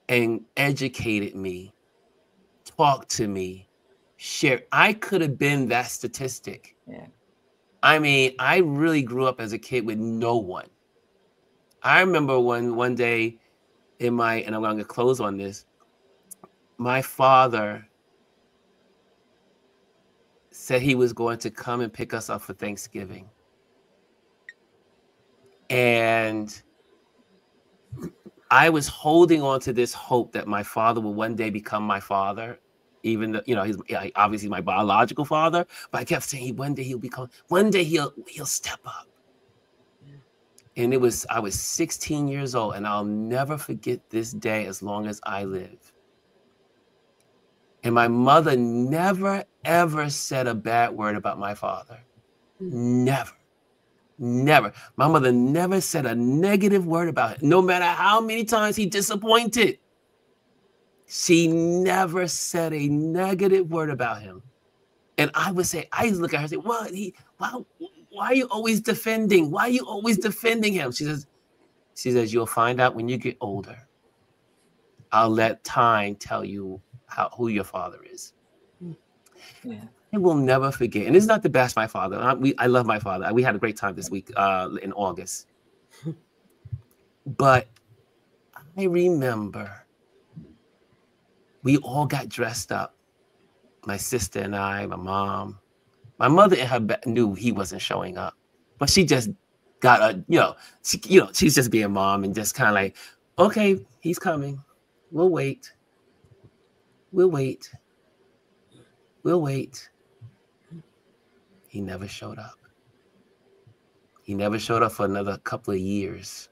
and educated me, talked to me, shared. I could have been that statistic. Yeah. I mean, I really grew up as a kid with no one. I remember one day and I'm going to close on this. My father said he was going to come and pick us up for Thanksgiving. And I was holding on to this hope that my father will one day become my father, even though, you know, he's obviously my biological father, but I kept saying one day he'll step up. And I was 16 years old, and I'll never forget this day as long as I live. And my mother never, ever said a bad word about my father. Never. Never. My mother never said a negative word about him, no matter how many times he disappointed. She never said a negative word about him. And I would say, I used to look at her and say, why are you always defending? Why are you always defending him? She says, you'll find out when you get older. I'll let time tell you who your father is. Yeah. I will never forget. And it's not the best, my father. I love my father. We had a great time this week in August. But I remember we all got dressed up. My sister and I, my mom. My mother and her knew he wasn't showing up. But she just got she's just being mom and just kind of like, okay, he's coming. We'll wait. We'll wait. We'll wait. He never showed up. He never showed up for another couple of years.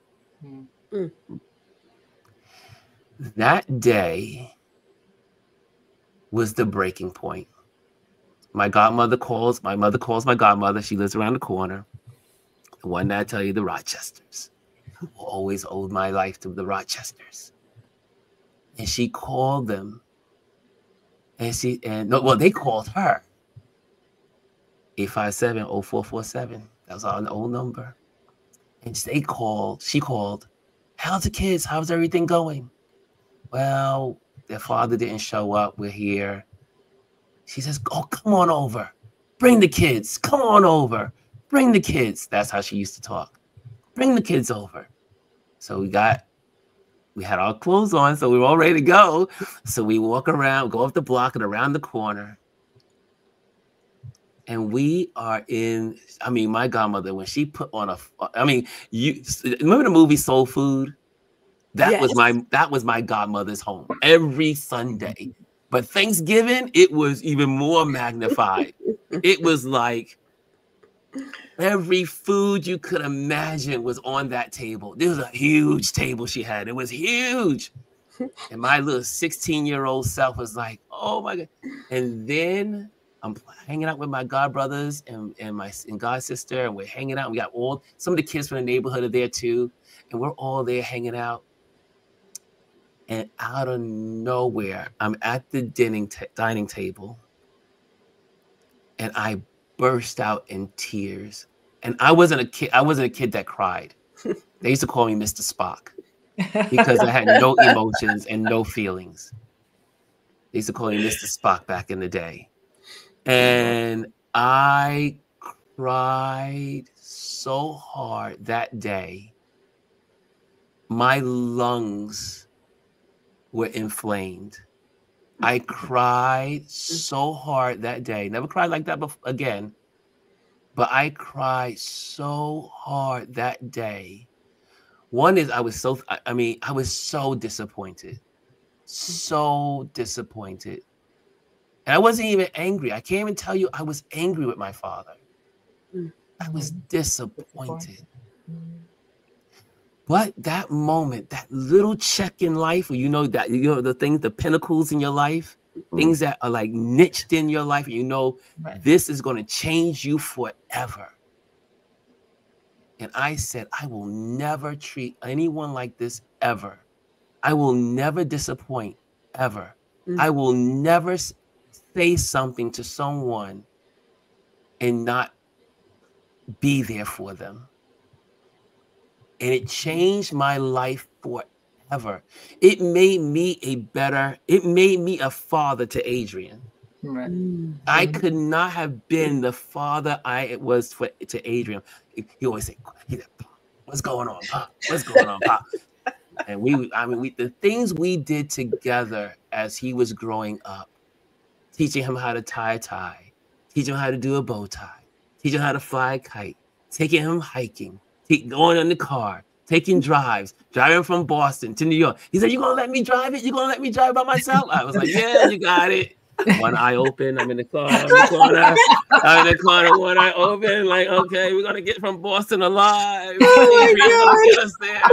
That day was the breaking point. My mother calls my godmother. She lives around the corner. The one that I tell you, the Rochesters. I always owed my life to the Rochesters. And she called them. And they called her. 857-0447. That was our old number. And she called, how's the kids? How's everything going? Well, their father didn't show up. We're here. She says, oh, come on over. Bring the kids. Come on over. Bring the kids. That's how she used to talk. Bring the kids over. So we had our clothes on, so we were all ready to go. So we walk around, go up the block and around the corner. And we are in, my godmother, when she put on you remember the movie Soul Food? That was my godmother's home every Sunday. But Thanksgiving, it was even more magnified. It was like every food you could imagine was on that table. There was a huge table she had. It was huge. And my little 16-year-old self was like, oh my God. And then I'm hanging out with my godbrothers and god sister, and we're hanging out. We got some of the kids from the neighborhood are there too. And we're all there hanging out. And out of nowhere, I'm at the dining table, and I burst out in tears. And I wasn't a kid that cried. They used to call me Mr. Spock because I had no emotions and no feelings. They used to call me Mr. Spock back in the day. And I cried so hard that day. My lungs were inflamed. I cried so hard that day. Never cried like that again. But I cried so hard that day. One is I was so disappointed. So disappointed. And I wasn't even angry. I can't even tell you I was angry with my father. I was disappointed. But that moment, that little check in life, where the things, the pinnacles in your life, things that are like niched in your life, this is going to change you forever. And I said, I will never treat anyone like this ever. I will never disappoint ever. I will never say something to someone and not be there for them. And it changed my life forever. It made me a father to Adrian. Right. I could not have been the father I was to Adrian. He always said, what's going on, Pop? What's going on, Pop? And the things we did together as he was growing up, teaching him how to tie a tie, teaching him how to do a bow tie, teaching him how to fly a kite, taking him hiking, going in the car, taking drives, driving from Boston to New York. He said, you gonna let me drive it? You gonna let me drive by myself? I was like, yeah, you got it. One eye open, I'm in the car, I'm in the corner, one eye open, like, okay, we're gonna get from Boston alive. Oh get us there.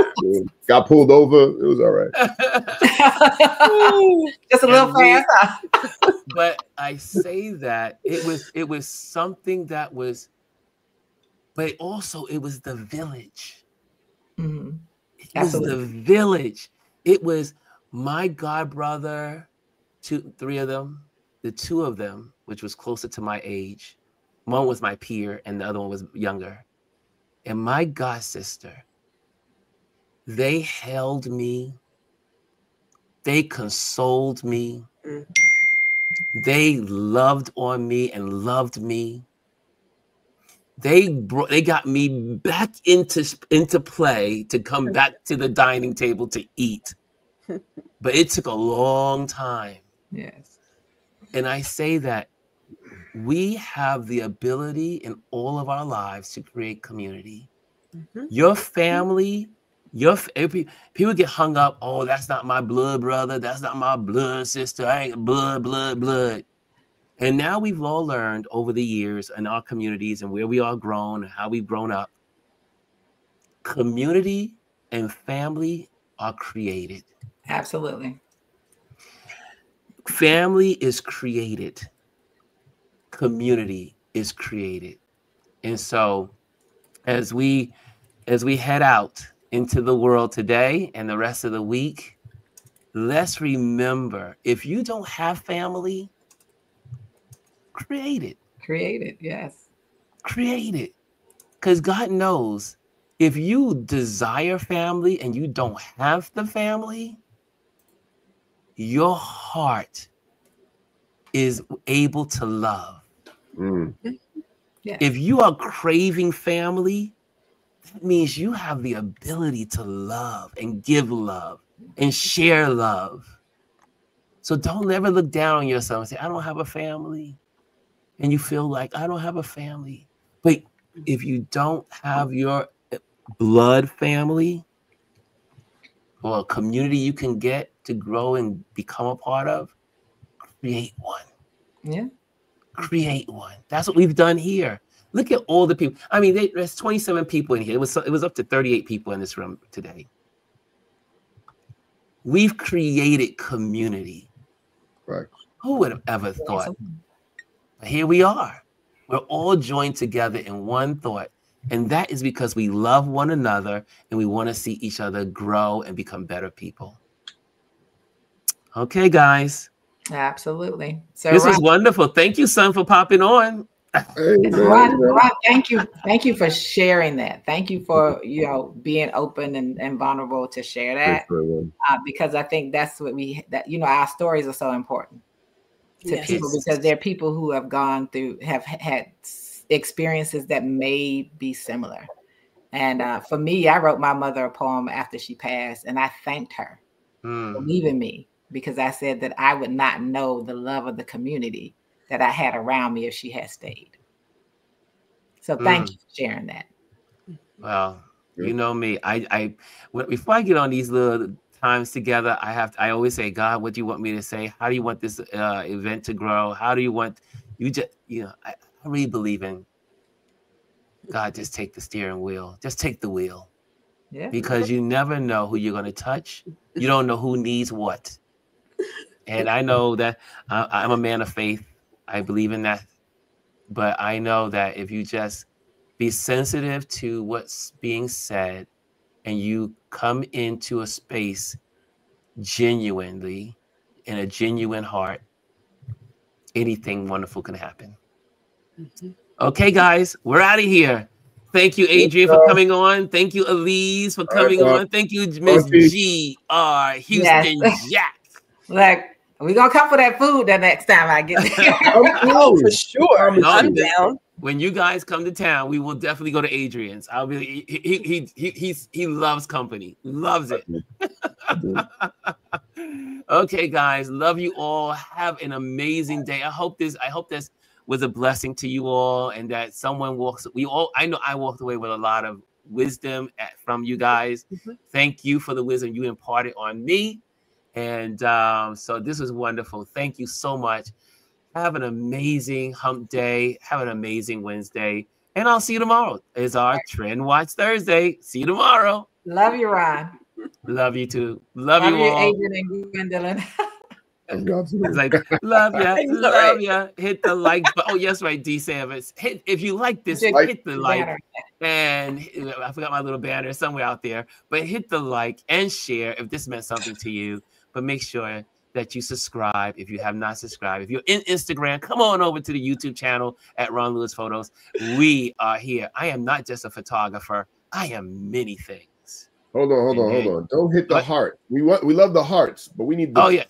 Got pulled over, it was all right. Just a little fast. But I say that it was something that was, but also it was the village. Mm-hmm. It was the village. It was my godbrother, three of them, the two of them, which was closer to my age. One was my peer and the other one was younger. And my god sister, they held me. They consoled me. They loved on me and loved me. They got me back into play to come back to the dining table to eat. But it took a long time. Yes. And I say that we have the ability in all of our lives to create community. Your family, people get hung up, oh, that's not my blood brother, that's not my blood sister, I ain't blood. And now we've all learned over the years in our communities and where we are grown and how we've grown up, community and family are created. Absolutely. Family is created. Community is created. And so as we head out into the world today and the rest of the week, let's remember, if you don't have family, create it. Create it, yes. Create it. Because God knows if you desire family and you don't have the family, your heart is able to love. Yes. If you are craving family, that means you have the ability to love and give love and share love. So don't ever look down on yourself and say, I don't have a family. And you feel like, I don't have a family. But if you don't have your blood family or a community you can get to grow and become a part of, create one. Yeah. Create one. That's what we've done here. Look at all the people. I mean, there's 27 people in here. It was up to 38 people in this room today. We've created community. Right. Who would have ever thought? But here we are. We're all joined together in one thought. And that is because we love one another and we want to see each other grow and become better people. Okay, guys. Absolutely. So this was wonderful. Thank you, son, for popping on. Ron, thank you for sharing that. Thank you for being open and vulnerable to share that, because I think that's what our stories are so important to people, because there are people who have gone through, have had experiences that may be similar. And for me, I wrote my mother a poem after she passed, and I thanked her for leaving me, because I said that I would not know the love of the community that I had around me if she had stayed. So thank you for sharing that. Well, you know me. Before I get on these little times together, I always say, God, what do you want me to say? How do you want this event to grow? How do you want I really believe in God. Just take the steering wheel. Just take the wheel. Yeah. Because you never know who you're going to touch. You don't know who needs what. And I know that I'm a man of faith. I believe in that. But I know that if you just be sensitive to what's being said and you come into a space genuinely, in a genuine heart, anything wonderful can happen. Okay, guys, we're out of here. Thank you, Adrian, for coming on. Thank you, Elise, for coming on. Thank you, Miss G.R. Houston Jack. Look, we're going to come for that food the next time I get there. Oh, for sure. I'm down. When you guys come to town, we will definitely go to Adrian's. I'll be he loves company. Loves it. Okay, guys. Love you all. Have an amazing day. I hope this was a blessing to you all, and that someone I know I walked away with a lot of wisdom from you guys. Thank you for the wisdom you imparted on me. And so this was wonderful. Thank you so much. Have an amazing hump day. Have an amazing Wednesday. And I'll see you tomorrow. It's our Trend Watch Thursday. See you tomorrow. Love you, Ron. Love you too. Love you all. Adrian and Gwendolyn. It's like, love ya, love ya. Hit the like button. Oh, yes, right, D. Savage. If you like this, hit the like. And I forgot my little banner somewhere out there. But hit the like and share if this meant something to you. But make sure that you subscribe if you have not subscribed. If you're in Instagram, come on over to the YouTube channel at Ron Lewis Photos. We are here. I am not just a photographer. I am many things. Hold on. Don't hit the heart. We love the hearts, but we need the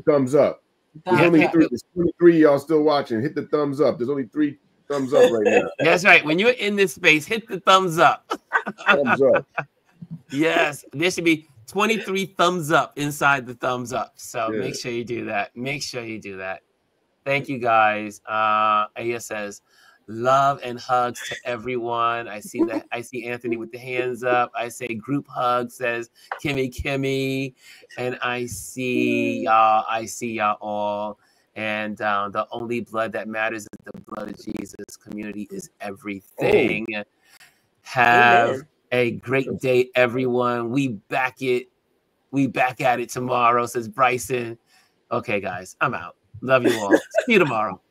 thumbs up. There's only 23 y'all still watching. Hit the thumbs up. There's only 3 thumbs up right now. That's right. When you're in this space, hit the thumbs up. Thumbs up. Yes, there should be 23 thumbs up inside the thumbs up. So make sure you do that. Make sure you do that. Thank you, guys. Aya says, love and hugs to everyone. I see Anthony with the hands up. I say group hug, says Kimmy. And I see y'all all. And the only blood that matters is the blood of Jesus. Community is everything. Oh. Have a great day, everyone. We back at it tomorrow, says Bryson. Okay, guys, I'm out. Love you all. See you tomorrow.